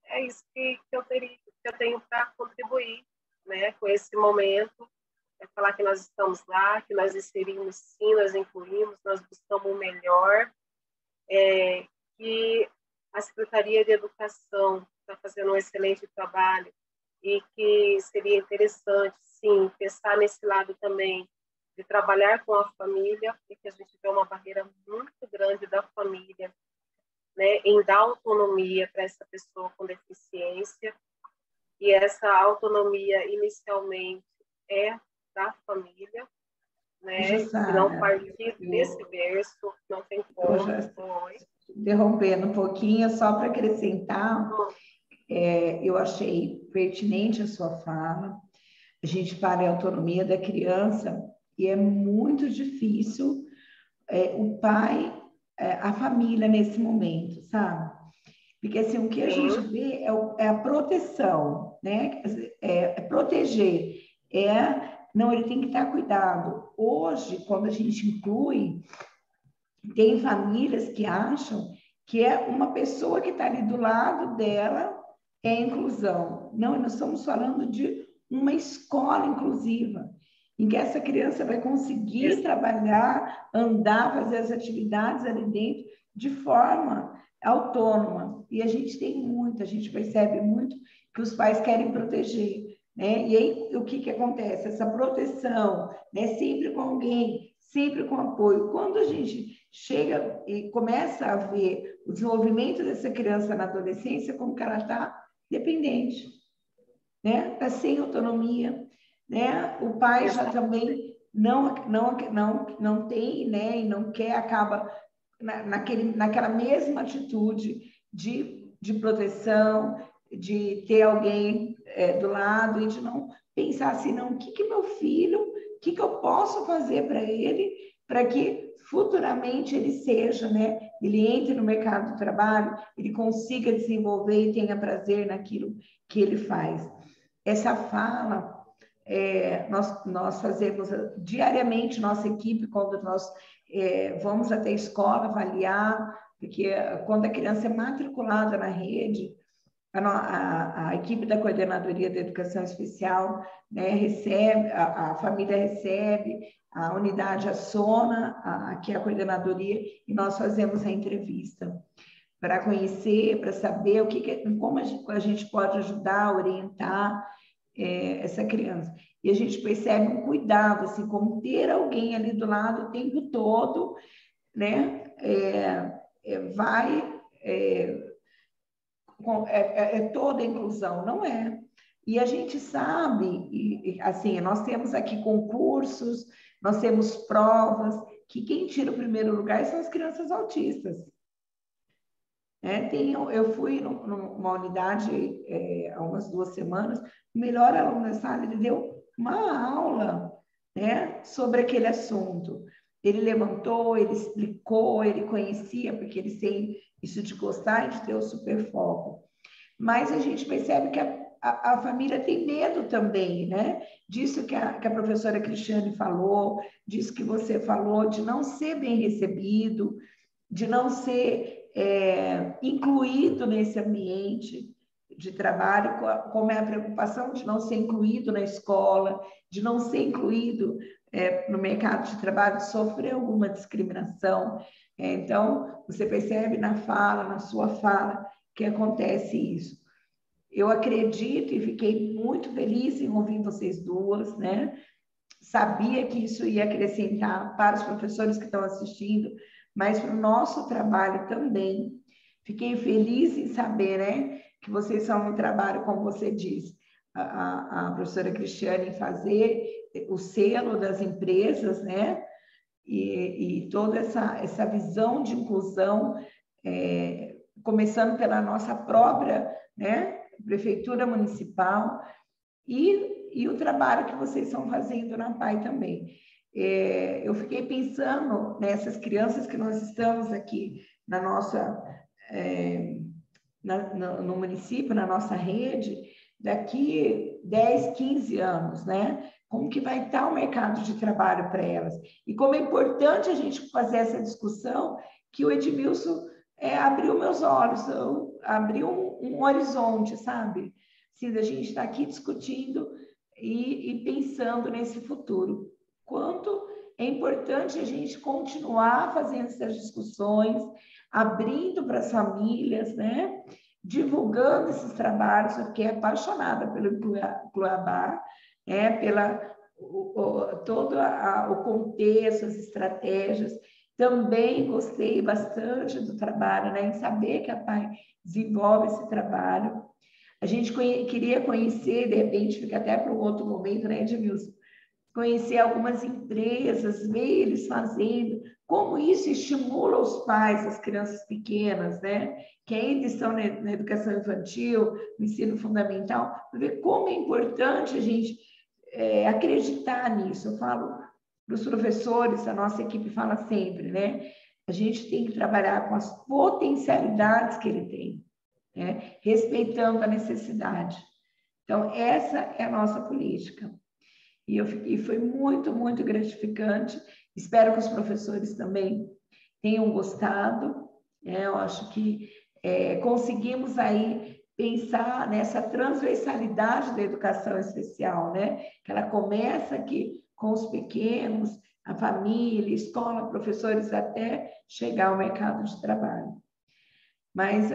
é isso que eu tenho para contribuir, né, com esse momento. É falar que nós estamos lá, que nós inserimos sim, nós incluímos, nós buscamos o melhor, que a Secretaria de Educação está fazendo um excelente trabalho e que seria interessante, sim, pensar nesse lado também de trabalhar com a família, porque a gente vê uma barreira muito grande da família, né, em dar autonomia para essa pessoa com deficiência, e essa autonomia inicialmente é da família, né, se não partir desse berço, não tem como. Interrompendo um pouquinho, só para acrescentar, eu achei pertinente a sua fala. A gente fala em autonomia da criança e é muito difícil o pai, a família nesse momento, sabe? Porque assim, o que a gente vê é a proteção, né? É proteger, não, ele tem que estar cuidado. Hoje, quando a gente inclui, tem famílias que acham que é uma pessoa que está ali do lado dela é inclusão. Não, nós estamos falando de uma escola inclusiva, em que essa criança vai conseguir trabalhar, andar, fazer as atividades ali dentro de forma autônoma. E a gente percebe muito que os pais querem proteger, né? E aí, o que acontece? Essa proteção, né? Sempre com alguém, sempre com apoio. Quando a gente chega e começa a ver o desenvolvimento dessa criança na adolescência, como que ela está dependente, né? Está sem autonomia, né? O pai já também não tem, né? E não quer, acaba naquela mesma atitude de proteção, de ter alguém do lado e de não pensar assim, não, o que meu filho, o que eu posso fazer para ele, para que futuramente ele seja, né? Ele entre no mercado do trabalho, ele consiga desenvolver e tenha prazer naquilo que ele faz. Essa fala, nós fazemos diariamente, nossa equipe, quando nós vamos até a escola avaliar, porque quando a criança é matriculada na rede, a equipe da Coordenadoria da Educação Especial, né, recebe, a família recebe, a unidade aciona, que é a coordenadoria, e nós fazemos a entrevista para conhecer, para saber como a gente pode ajudar, orientar essa criança. E a gente percebe um cuidado, assim, como ter alguém ali do lado o tempo todo, né? Toda a inclusão, não é? E a gente sabe, assim, nós temos aqui concursos, nós temos provas, que quem tira o primeiro lugar são as crianças autistas. Eu fui numa unidade há umas 2 semanas, o melhor aluno da sala, ele deu uma aula, né, sobre aquele assunto. Ele levantou, ele explicou, ele conhecia, porque ele tem isso de gostar e de ter o super foco. Mas a gente percebe que a família tem medo também, né? Disso que a professora Cristiane falou, disso que você falou, de não ser bem recebido, de não ser incluído nesse ambiente de trabalho, como é a preocupação de não ser incluído na escola, de não ser incluído no mercado de trabalho, de sofrer alguma discriminação. Então, você percebe na sua fala, que acontece isso. Eu acredito e fiquei muito feliz em ouvir vocês duas, né? Sabia que isso ia acrescentar para os professores que estão assistindo, mas para o nosso trabalho também. Fiquei feliz em saber, né, que vocês são um trabalho, como você disse, a professora Cristiane, fazer o selo das empresas, né, e toda essa visão de inclusão, começando pela nossa própria, né, prefeitura municipal, e o trabalho que vocês estão fazendo na PAI também. Eu fiquei pensando nessas crianças que nós estamos aqui na nossa, no município, na nossa rede, daqui 10, 15 anos, né? Como que vai estar o mercado de trabalho para elas? E como é importante a gente fazer essa discussão, que o Edmilson abriu meus olhos, abriu um horizonte, sabe? Assim, a gente está aqui discutindo e pensando nesse futuro. Quanto é importante a gente continuar fazendo essas discussões, abrindo para as famílias, né? Divulgando esses trabalhos. Eu fiquei apaixonada pelo Cuiabá, todo o contexto, as estratégias. Também gostei bastante do trabalho, né? Em saber que a PAI desenvolve esse trabalho. A gente queria conhecer, de repente, fica até para um outro momento, né, Edmilson? Conhecer algumas empresas, ver eles fazendo, como isso estimula os pais, as crianças pequenas, né, que ainda estão na educação infantil, no ensino fundamental, para ver como é importante a gente acreditar nisso. Eu falo para os professores, a nossa equipe fala sempre, né, a gente tem que trabalhar com as potencialidades que ele tem, né, respeitando a necessidade. Então, essa é a nossa política. E foi muito, muito gratificante. Espero que os professores também tenham gostado. Eu acho que conseguimos aí pensar nessa transversalidade da educação especial, né? Que ela começa aqui com os pequenos, a família, escola, professores, até chegar ao mercado de trabalho. Mas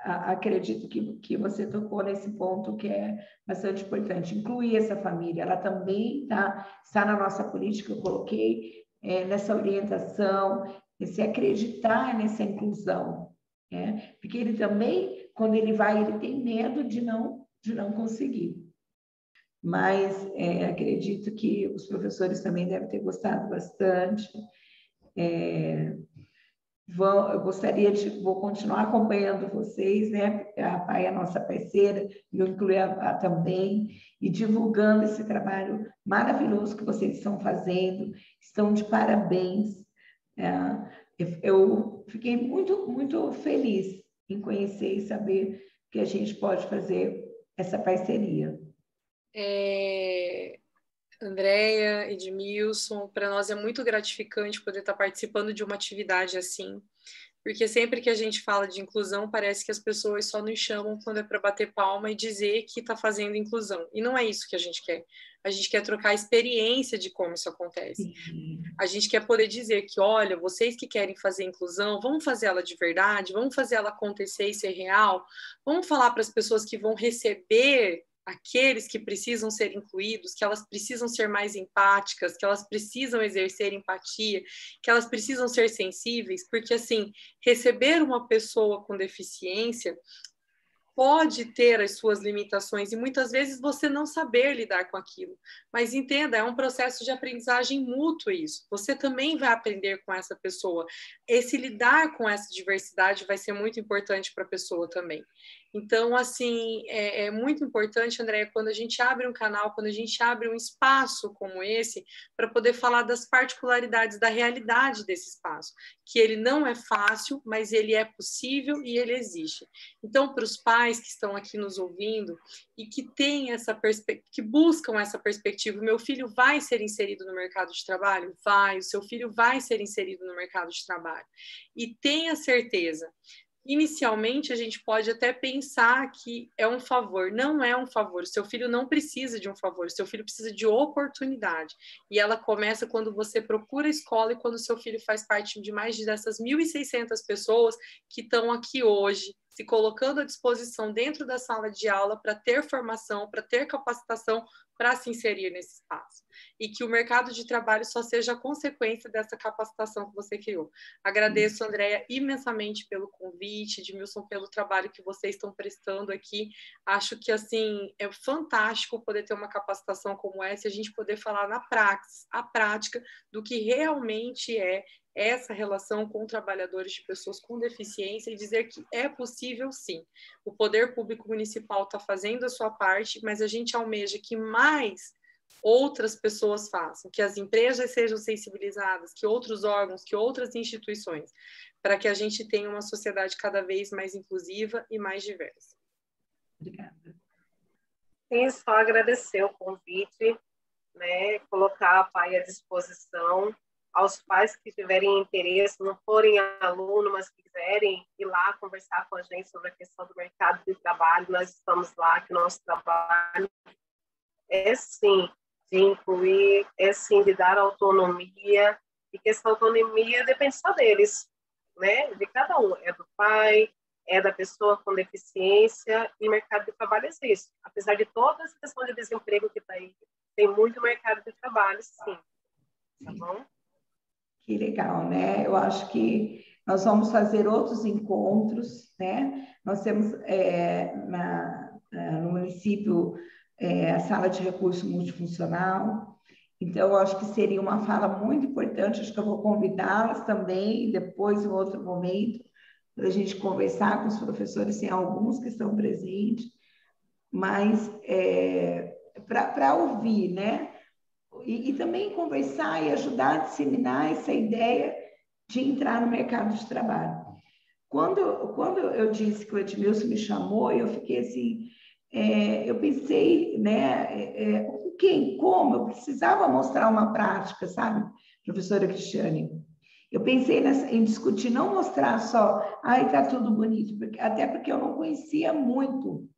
acredito que você tocou nesse ponto que é bastante importante, incluir essa família. Ela também está na nossa política, eu coloquei nessa orientação, esse acreditar nessa inclusão, né? Porque ele também, quando ele vai, ele tem medo de não conseguir. Mas acredito que os professores também devem ter gostado bastante. Vou continuar acompanhando vocês, né? A PAI é a nossa parceira, e eu incluí a também, e divulgando esse trabalho maravilhoso que vocês estão fazendo, estão de parabéns. Eu fiquei muito, muito feliz em conhecer e saber que a gente pode fazer essa parceria. Andréia, Edmilson, para nós é muito gratificante poder estar participando de uma atividade assim, porque sempre que a gente fala de inclusão, parece que as pessoas só nos chamam quando é para bater palma e dizer que está fazendo inclusão. E não é isso que a gente quer. A gente quer trocar a experiência de como isso acontece. A gente quer poder dizer que, olha, vocês que querem fazer inclusão, vamos fazer ela de verdade, vamos fazer ela acontecer e ser real, vamos falar para as pessoas que vão receber aqueles que precisam ser incluídos, que elas precisam ser mais empáticas, que elas precisam exercer empatia, que elas precisam ser sensíveis, porque, assim, receber uma pessoa com deficiência pode ter as suas limitações e muitas vezes você não saber lidar com aquilo. Mas entenda, é um processo de aprendizagem mútuo isso. Você também vai aprender com essa pessoa. Esse lidar com essa diversidade vai ser muito importante para a pessoa também. Então, assim, é muito importante, Andréia, quando a gente abre um canal, quando a gente abre um espaço como esse, para poder falar das particularidades da realidade desse espaço, que ele não é fácil, mas ele é possível e ele existe. Então, para os pais que estão aqui nos ouvindo e que têm essa que buscam essa perspectiva, meu filho vai ser inserido no mercado de trabalho? Vai, o seu filho vai ser inserido no mercado de trabalho. E tenha certeza, inicialmente a gente pode até pensar que é um favor, não é um favor, o seu filho não precisa de um favor, o seu filho precisa de oportunidade, e ela começa quando você procura a escola e quando o seu filho faz parte de mais dessas 1.600 pessoas que estão aqui hoje, se colocando à disposição dentro da sala de aula para ter formação, para ter capacitação, para se inserir nesse espaço. E que o mercado de trabalho só seja a consequência dessa capacitação que você criou. Agradeço, Andréia, imensamente pelo convite, Edmilson, pelo trabalho que vocês estão prestando aqui. Acho que, assim, é fantástico poder ter uma capacitação como essa e a gente poder falar na prática do que realmente é essa relação com trabalhadores de pessoas com deficiência e dizer que é possível, sim. O poder público municipal está fazendo a sua parte, mas a gente almeja que mais outras pessoas façam, que as empresas sejam sensibilizadas, que outros órgãos, que outras instituições, para que a gente tenha uma sociedade cada vez mais inclusiva e mais diversa. Obrigada. Sim, só agradecer o convite, né, colocar a PAI à disposição, aos pais que tiverem interesse, não forem aluno, mas quiserem ir lá conversar com a gente sobre a questão do mercado de trabalho, nós estamos lá, que o nosso trabalho é sim de incluir, é sim de dar autonomia, e que essa autonomia depende só deles, né? De cada um, é do pai, é da pessoa com deficiência, e mercado de trabalho existe. Apesar de toda essa questão de desemprego que está aí, tem muito mercado de trabalho, sim. Tá bom? Que legal, né? Eu acho que nós vamos fazer outros encontros, né? Nós temos no município a sala de recurso multifuncional, então eu acho que seria uma fala muito importante, acho que eu vou convidá-las também, depois, em outro momento, para a gente conversar com os professores, tem alguns que estão presentes, mas para ouvir, né? E também conversar e ajudar a disseminar essa ideia de entrar no mercado de trabalho. Quando eu disse que o Edmilson me chamou, eu fiquei assim, eu pensei, né, com quem, como? Eu precisava mostrar uma prática, sabe, professora Cristiane? Eu pensei em discutir, não mostrar só, está tudo bonito, até porque eu não conhecia muito.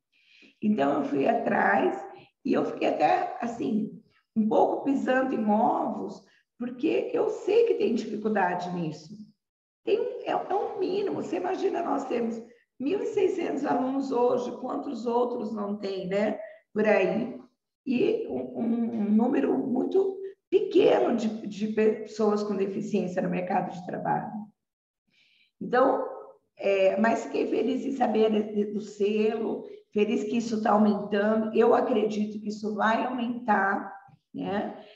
Então, eu fui atrás e eu fiquei até, assim, um pouco pisando em ovos, porque eu sei que tem dificuldade nisso. É um mínimo. Você imagina, nós temos 1.600 alunos hoje, quantos outros não tem, né? Por aí. E um número muito pequeno de pessoas com deficiência no mercado de trabalho. Então, mas fiquei feliz em saber do selo, feliz que isso está aumentando. Eu acredito que isso vai aumentar, né?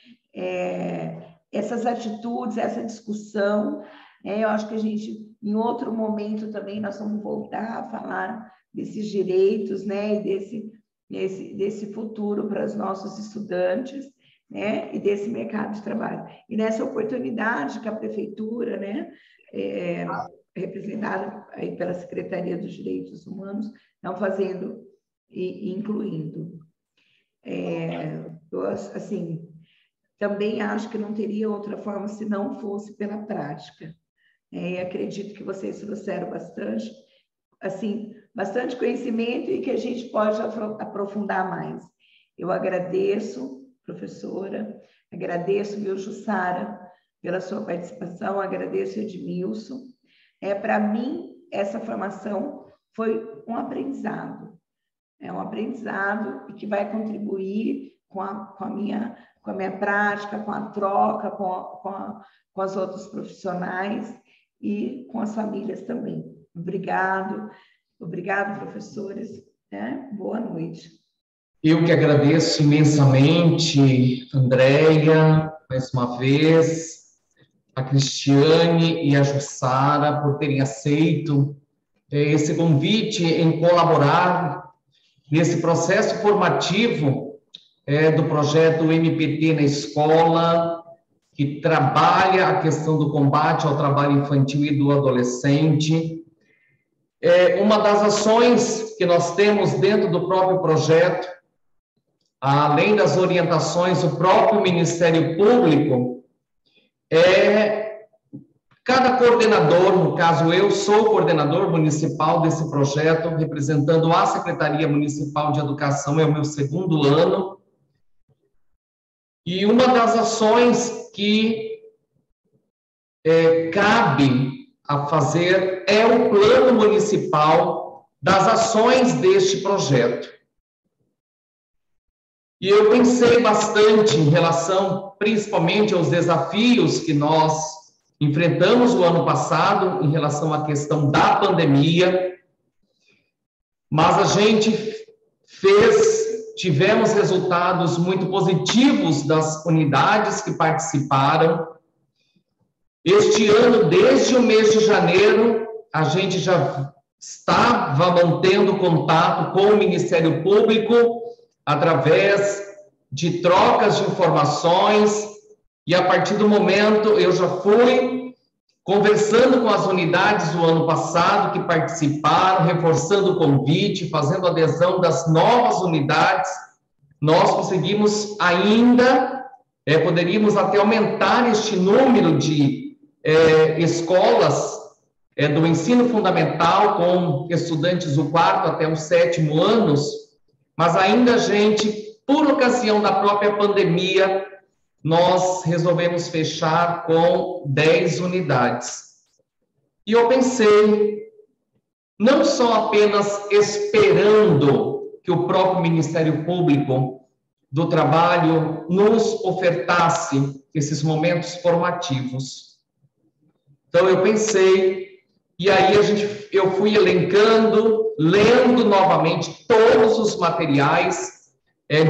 Essas atitudes, essa discussão, eu acho que a gente, em outro momento também, nós vamos voltar a falar desses direitos, né? E desse futuro para os nossos estudantes, né? E desse mercado de trabalho. E nessa oportunidade que a prefeitura, né? Representada aí pela Secretaria dos Direitos Humanos, estão fazendo e incluindo. Assim, também acho que não teria outra forma se não fosse pela prática. E acredito que vocês trouxeram bastante, assim, bastante conhecimento e que a gente pode aprofundar mais. Eu agradeço, professora, agradeço, viu, Jussara, pela sua participação, agradeço, Edmilson. Para mim, essa formação foi um aprendizado. É um aprendizado e que vai contribuir com a minha prática, com a troca, com as outros profissionais e com as famílias também. Obrigado, professores. Boa noite. Eu que agradeço imensamente, Andréia, mais uma vez, a Cristiane e a Jussara por terem aceito esse convite em colaborar nesse processo formativo do projeto MPT na escola, que trabalha a questão do combate ao trabalho infantil e do adolescente. Uma das ações que nós temos dentro do próprio projeto, além das orientações do próprio Ministério Público, cada coordenador, no caso eu sou coordenador municipal desse projeto, representando a Secretaria Municipal de Educação, é o meu 2º ano, e uma das ações que cabe a fazer é o plano municipal das ações deste projeto. E eu pensei bastante em relação, principalmente, aos desafios que nós enfrentamos o ano passado em relação à questão da pandemia, mas a gente tivemos resultados muito positivos das unidades que participaram. Este ano, desde o mês de janeiro, a gente já estava mantendo contato com o Ministério Público através de trocas de informações, e a partir do momento eu já fui conversando com as unidades do ano passado que participaram, reforçando o convite, fazendo adesão das novas unidades. Nós conseguimos ainda, poderíamos até aumentar este número de escolas do ensino fundamental com estudantes do 4º até o 7º anos, mas ainda a gente, por ocasião da própria pandemia, nós resolvemos fechar com 10 unidades. E eu pensei, não só apenas esperando que o próprio Ministério Público do Trabalho nos ofertasse esses momentos formativos. Então, eu pensei, e aí eu fui elencando, lendo novamente todos os materiais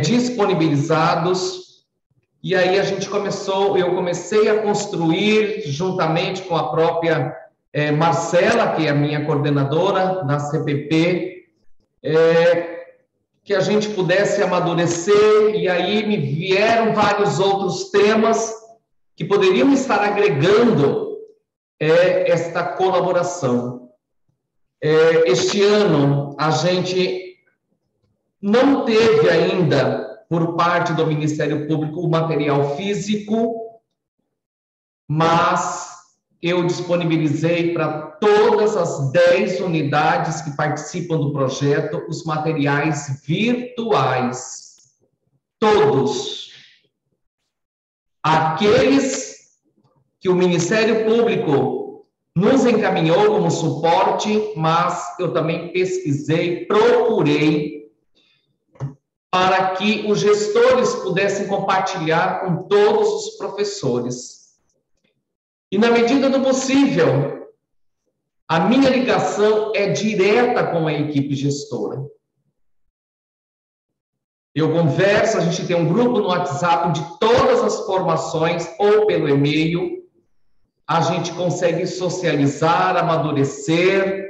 disponibilizados. E aí eu comecei a construir, juntamente com a própria Marcela, que é a minha coordenadora da CPP, que a gente pudesse amadurecer, e aí me vieram vários outros temas que poderiam estar agregando esta colaboração. Este ano, a gente não teve ainda, por parte do Ministério Público, o material físico, mas eu disponibilizei para todas as 10 unidades que participam do projeto os materiais virtuais. Todos. Aqueles que o Ministério Público nos encaminhou como suporte, mas eu também pesquisei, procurei, para que os gestores pudessem compartilhar com todos os professores. E, na medida do possível, a minha ligação é direta com a equipe gestora. Eu converso, a gente tem um grupo no WhatsApp de todas as formações, ou pelo e-mail, a gente consegue socializar, amadurecer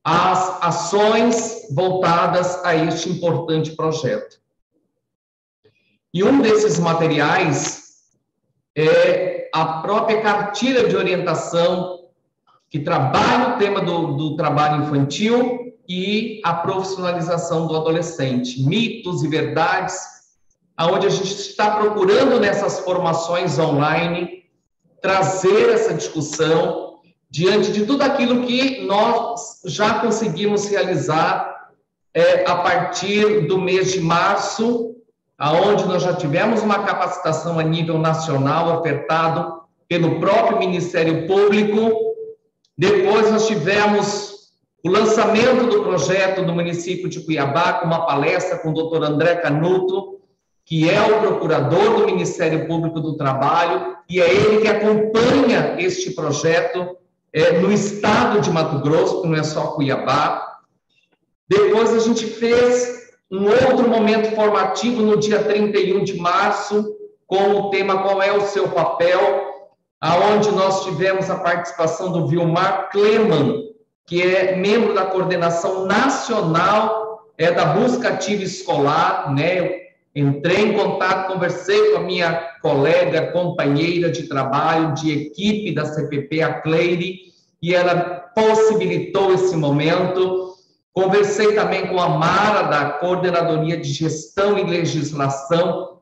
as ações voltadas a este importante projeto. E um desses materiais é a própria cartilha de orientação que trabalha o tema do trabalho infantil e a profissionalização do adolescente, mitos e verdades onde a gente está procurando nessas formações online trazer essa discussão diante de tudo aquilo que nós já conseguimos realizar a partir do mês de março, aonde nós já tivemos uma capacitação a nível nacional ofertado pelo próprio Ministério Público. Depois nós tivemos o lançamento do projeto do município de Cuiabá, com uma palestra com o doutor André Canuto, que é o procurador do Ministério Público do Trabalho, e é ele que acompanha este projeto no estado de Mato Grosso, que não é só Cuiabá. Depois a gente fez um outro momento formativo no dia 31 de março, com o tema Qual é o seu papel?, aonde nós tivemos a participação do Vilmar Kleman, que é membro da coordenação nacional da busca ativa escolar, né? Entrei em contato, conversei com a minha colega, companheira de trabalho, de equipe da CPP, a Cleire, e ela possibilitou esse momento. Conversei também com a Mara, da Coordenadoria de Gestão e Legislação,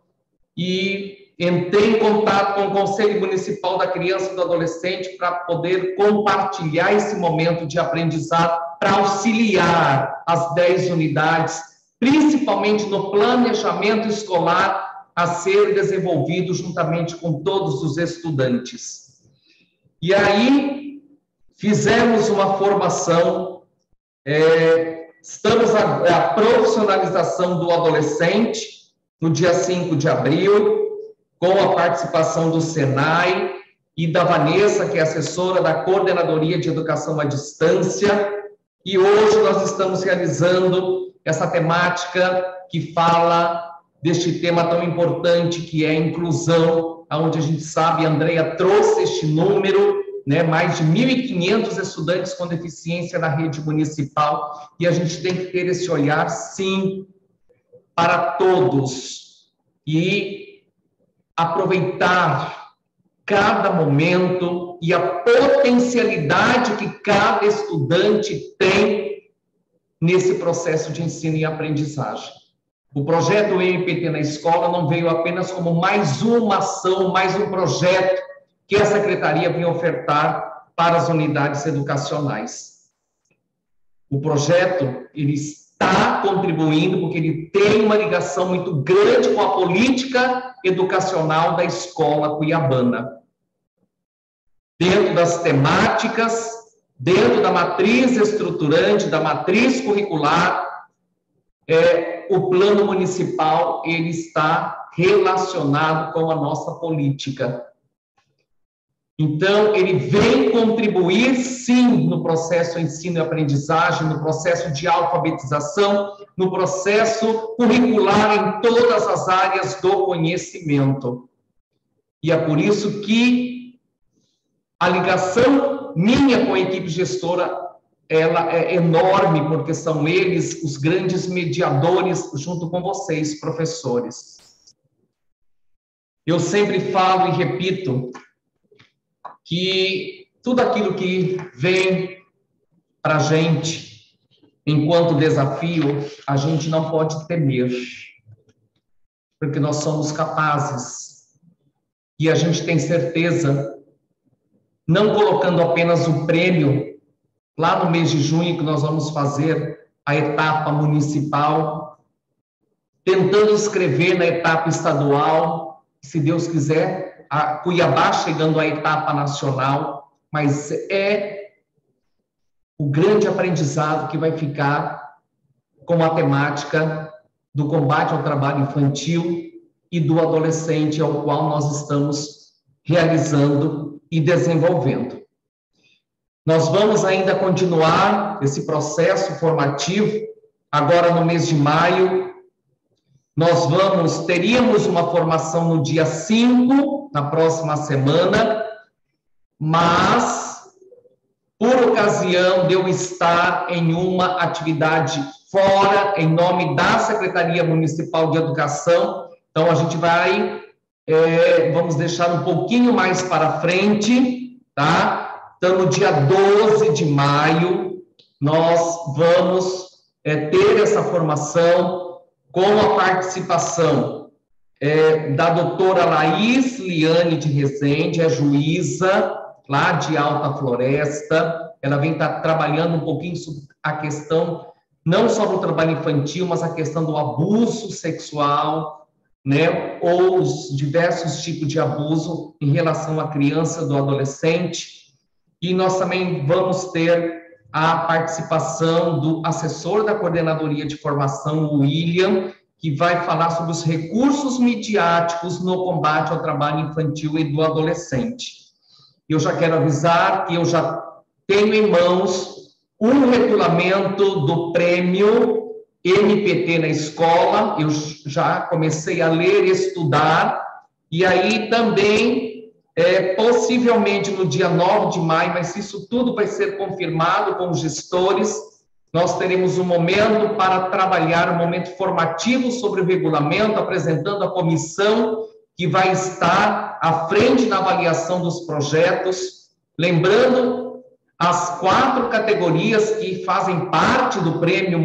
e entrei em contato com o Conselho Municipal da Criança e do Adolescente para poder compartilhar esse momento de aprendizado, para auxiliar as 10 unidades, principalmente no planejamento escolar a ser desenvolvido juntamente com todos os estudantes. E aí, fizemos uma formação, estamos a profissionalização do adolescente, no dia 5 de abril, com a participação do Senai e da Vanessa, que é assessora da Coordenadoria de Educação à Distância, e hoje nós estamos realizando essa temática que fala deste tema tão importante que é a inclusão, onde a gente sabe, a Andrea trouxe este número, né, mais de 1.500 estudantes com deficiência na rede municipal, e a gente tem que ter esse olhar, sim, para todos, e aproveitar cada momento e a potencialidade que cada estudante tem nesse processo de ensino e aprendizagem. O projeto MPT na escola não veio apenas como mais uma ação, mais um projeto que a Secretaria vem ofertar para as unidades educacionais. O projeto, ele está contribuindo porque ele tem uma ligação muito grande com a política educacional da escola cuiabana. Dentro das temáticas, dentro da matriz estruturante, da matriz curricular, o plano municipal, ele está relacionado com a nossa política. Então, ele vem contribuir, sim, no processo de ensino e aprendizagem, no processo de alfabetização, no processo curricular em todas as áreas do conhecimento. E é por isso que a ligação minha com a equipe gestora, ela é enorme, porque são eles os grandes mediadores, junto com vocês, professores. Eu sempre falo e repito que tudo aquilo que vem para a gente, enquanto desafio, a gente não pode temer, porque nós somos capazes, e a gente tem certeza, não colocando apenas o prêmio, lá no mês de junho, que nós vamos fazer a etapa municipal, tentando escrever na etapa estadual, se Deus quiser, a Cuiabá chegando à etapa nacional, mas é o grande aprendizado que vai ficar com a temática do combate ao trabalho infantil e do adolescente, ao qual nós estamos realizando e desenvolvendo. Nós vamos ainda continuar esse processo formativo, agora no mês de maio. Nós teríamos uma formação no dia 5, na próxima semana, mas, por ocasião de eu estar em uma atividade fora, em nome da Secretaria Municipal de Educação, então a gente vai, vamos deixar um pouquinho mais para frente, tá? Então, no dia 12 de maio, nós vamos ter essa formação com a participação da doutora Laís Liane de Rezende, é juíza lá de Alta Floresta. Ela vem trabalhando um pouquinho sobre a questão, não só do trabalho infantil, mas a questão do abuso sexual, né, ou os diversos tipos de abuso em relação à criança, do adolescente. E nós também vamos ter a participação do assessor da Coordenadoria de Formação, o William, que vai falar sobre os recursos midiáticos no combate ao trabalho infantil e do adolescente. Eu já quero avisar que eu já tenho em mãos um regulamento do prêmio MPT na escola, eu já comecei a ler e estudar, e aí também, possivelmente no dia 9 de maio, mas isso tudo vai ser confirmado com os gestores, nós teremos um momento para trabalhar, um momento formativo sobre o regulamento, apresentando a comissão que vai estar à frente na avaliação dos projetos, lembrando as 4 categorias que fazem parte do prêmio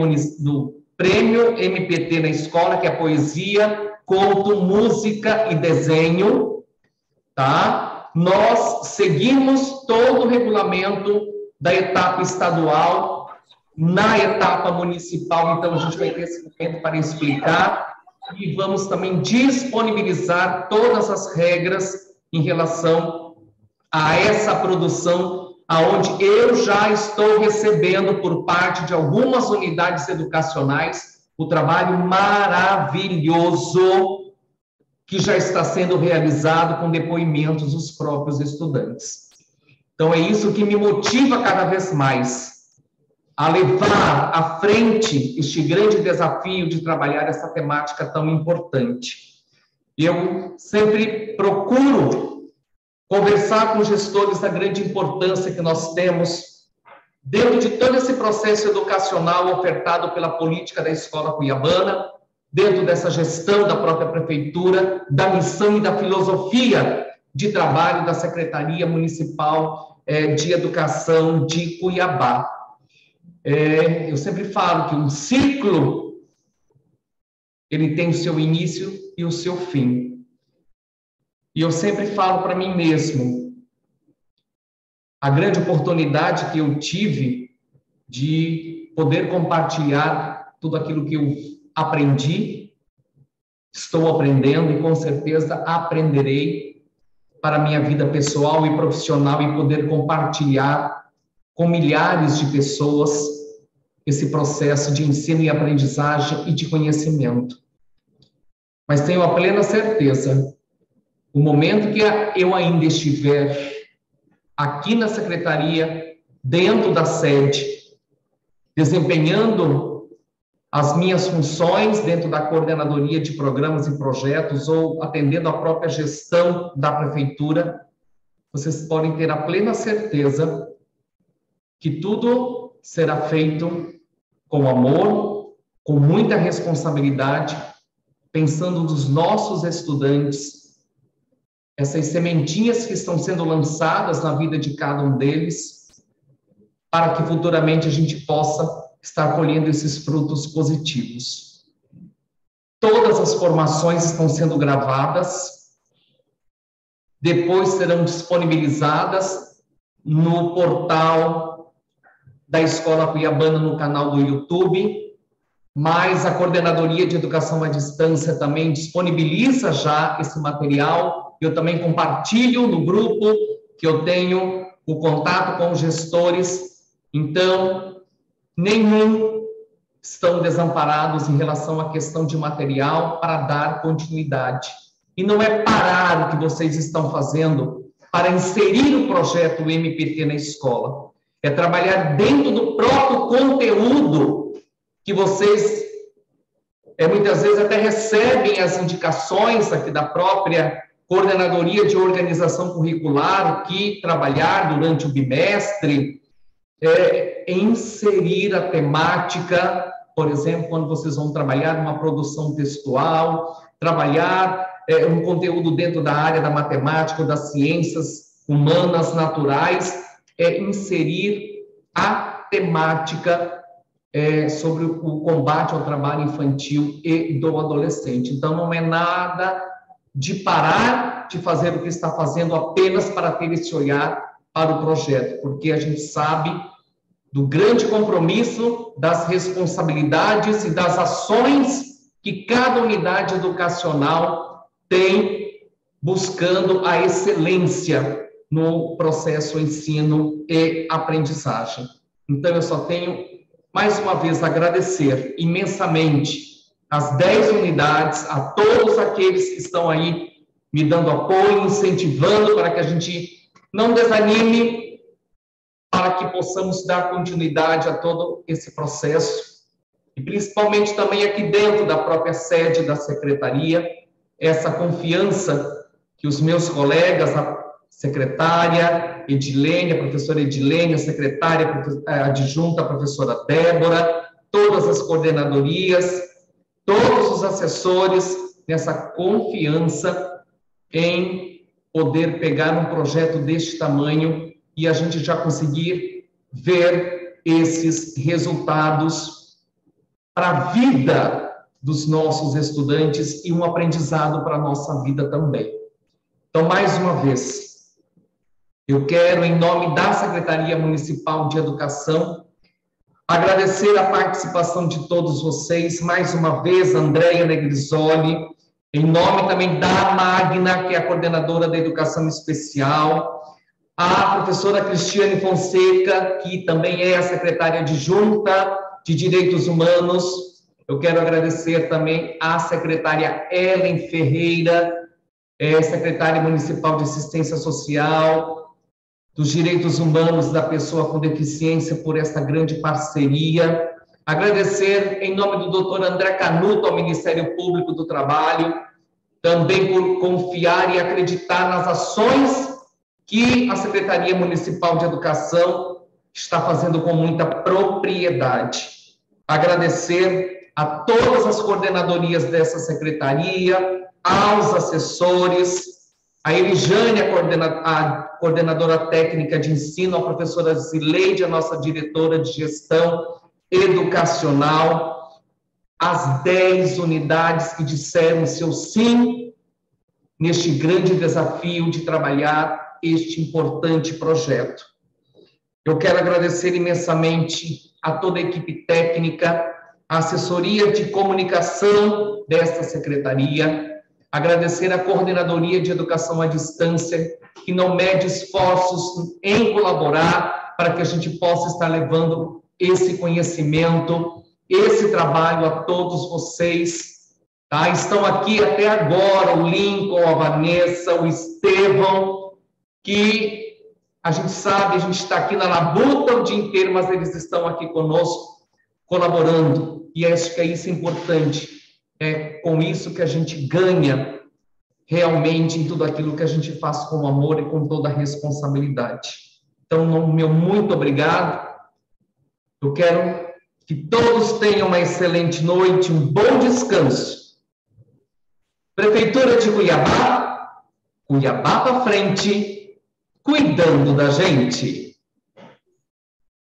MPT na escola, que é poesia, conto, música e desenho, tá? Nós seguimos todo o regulamento da etapa estadual na etapa municipal, então a gente vai ter esse momento para explicar e vamos também disponibilizar todas as regras em relação a essa produção, aonde eu já estou recebendo por parte de algumas unidades educacionais o trabalho maravilhoso que já está sendo realizado com depoimentos dos próprios estudantes. Então, é isso que me motiva cada vez mais a levar à frente este grande desafio de trabalhar essa temática tão importante. Eu sempre procuro conversar com gestores da grande importância que nós temos dentro de todo esse processo educacional ofertado pela política da Escola Cuiabana, dentro dessa gestão da própria prefeitura, da missão e da filosofia de trabalho da Secretaria Municipal de Educação de Cuiabá. Eu sempre falo que um ciclo, ele tem o seu início e o seu fim. E eu sempre falo para mim mesmo, a grande oportunidade que eu tive de poder compartilhar tudo aquilo que eu aprendi, estou aprendendo e com certeza aprenderei para a minha vida pessoal e profissional e poder compartilhar com milhares de pessoas esse processo de ensino e aprendizagem e de conhecimento. Mas tenho a plena certeza, o momento que eu ainda estiver aqui na secretaria, dentro da sede, desempenhando as minhas funções dentro da coordenadoria de programas e projetos ou atendendo a própria gestão da prefeitura, vocês podem ter a plena certeza que tudo será feito com amor, com muita responsabilidade, pensando nos nossos estudantes, essas sementinhas que estão sendo lançadas na vida de cada um deles, para que futuramente a gente possa estar colhendo esses frutos positivos. Todas as formações estão sendo gravadas, depois serão disponibilizadas no portal da Escola Cuiabana, no canal do YouTube, mas a Coordenadoria de Educação à Distância também disponibiliza já esse material. Eu também compartilho no grupo que eu tenho o contato com os gestores. Então, nenhum estão desamparados em relação à questão de material para dar continuidade. E não é parar o que vocês estão fazendo para inserir o projeto MPT na escola. É trabalhar dentro do próprio conteúdo que vocês, muitas vezes, até recebem as indicações aqui da própria Coordenadoria de Organização Curricular, que trabalhar durante o bimestre, inserir a temática, por exemplo, quando vocês vão trabalhar uma produção textual, trabalhar um conteúdo dentro da área da matemática, das ciências humanas, naturais, inserir a temática sobre o combate ao trabalho infantil e do adolescente. Então, não é nada de parar de fazer o que está fazendo apenas para ter esse olhar para o projeto, porque a gente sabe do grande compromisso, das responsabilidades e das ações que cada unidade educacional tem buscando a excelência no processo ensino e aprendizagem. Então, eu só tenho, mais uma vez, agradecer imensamente as 10 unidades, a todos aqueles que estão aí me dando apoio, incentivando para que a gente não desanime, para que possamos dar continuidade a todo esse processo, e principalmente também aqui dentro da própria sede da secretaria, essa confiança que os meus colegas, a secretária Edilene, a professora Edilene, a secretária adjunta, a professora Débora, todas as coordenadorias, todos os assessores, nessa confiança em poder pegar um projeto deste tamanho e a gente já conseguir ver esses resultados para a vida dos nossos estudantes e um aprendizado para a nossa vida também. Então, mais uma vez, eu quero, em nome da Secretaria Municipal de Educação, agradecer a participação de todos vocês, mais uma vez, Andréia Negrisoli, em nome também da Magna, que é a coordenadora da Educação Especial, a professora Cristiane Fonseca, que também é a secretária adjunta de Direitos Humanos. Eu quero agradecer também à secretária Ellen Ferreira, secretária municipal de Assistência Social, dos Direitos Humanos da Pessoa com Deficiência, por esta grande parceria. Agradecer, em nome do doutor André Canuto, ao Ministério Público do Trabalho, também por confiar e acreditar nas ações que a Secretaria Municipal de Educação está fazendo com muita propriedade. Agradecer a todas as coordenadorias dessa secretaria, aos assessores, a Elijane, a coordenadora técnica de ensino, a professora Zileide, a nossa diretora de gestão educacional, as 10 unidades que disseram seu sim neste grande desafio de trabalhar este importante projeto. Eu quero agradecer imensamente a toda a equipe técnica, a assessoria de comunicação desta secretaria, agradecer a Coordenadoria de Educação à Distância, que não mede esforços em colaborar para que a gente possa estar levando esse conhecimento, esse trabalho a todos vocês. Tá? Estão aqui até agora o Lincoln, a Vanessa, o Estevão, que a gente sabe, a gente está aqui na labuta o dia inteiro, mas eles estão aqui conosco, colaborando, e acho que isso é importante. É com isso que a gente ganha realmente em tudo aquilo que a gente faz com amor e com toda a responsabilidade. Então, meu muito obrigado. Eu quero que todos tenham uma excelente noite, um bom descanso. Prefeitura de Cuiabá, Cuiabá para frente, cuidando da gente.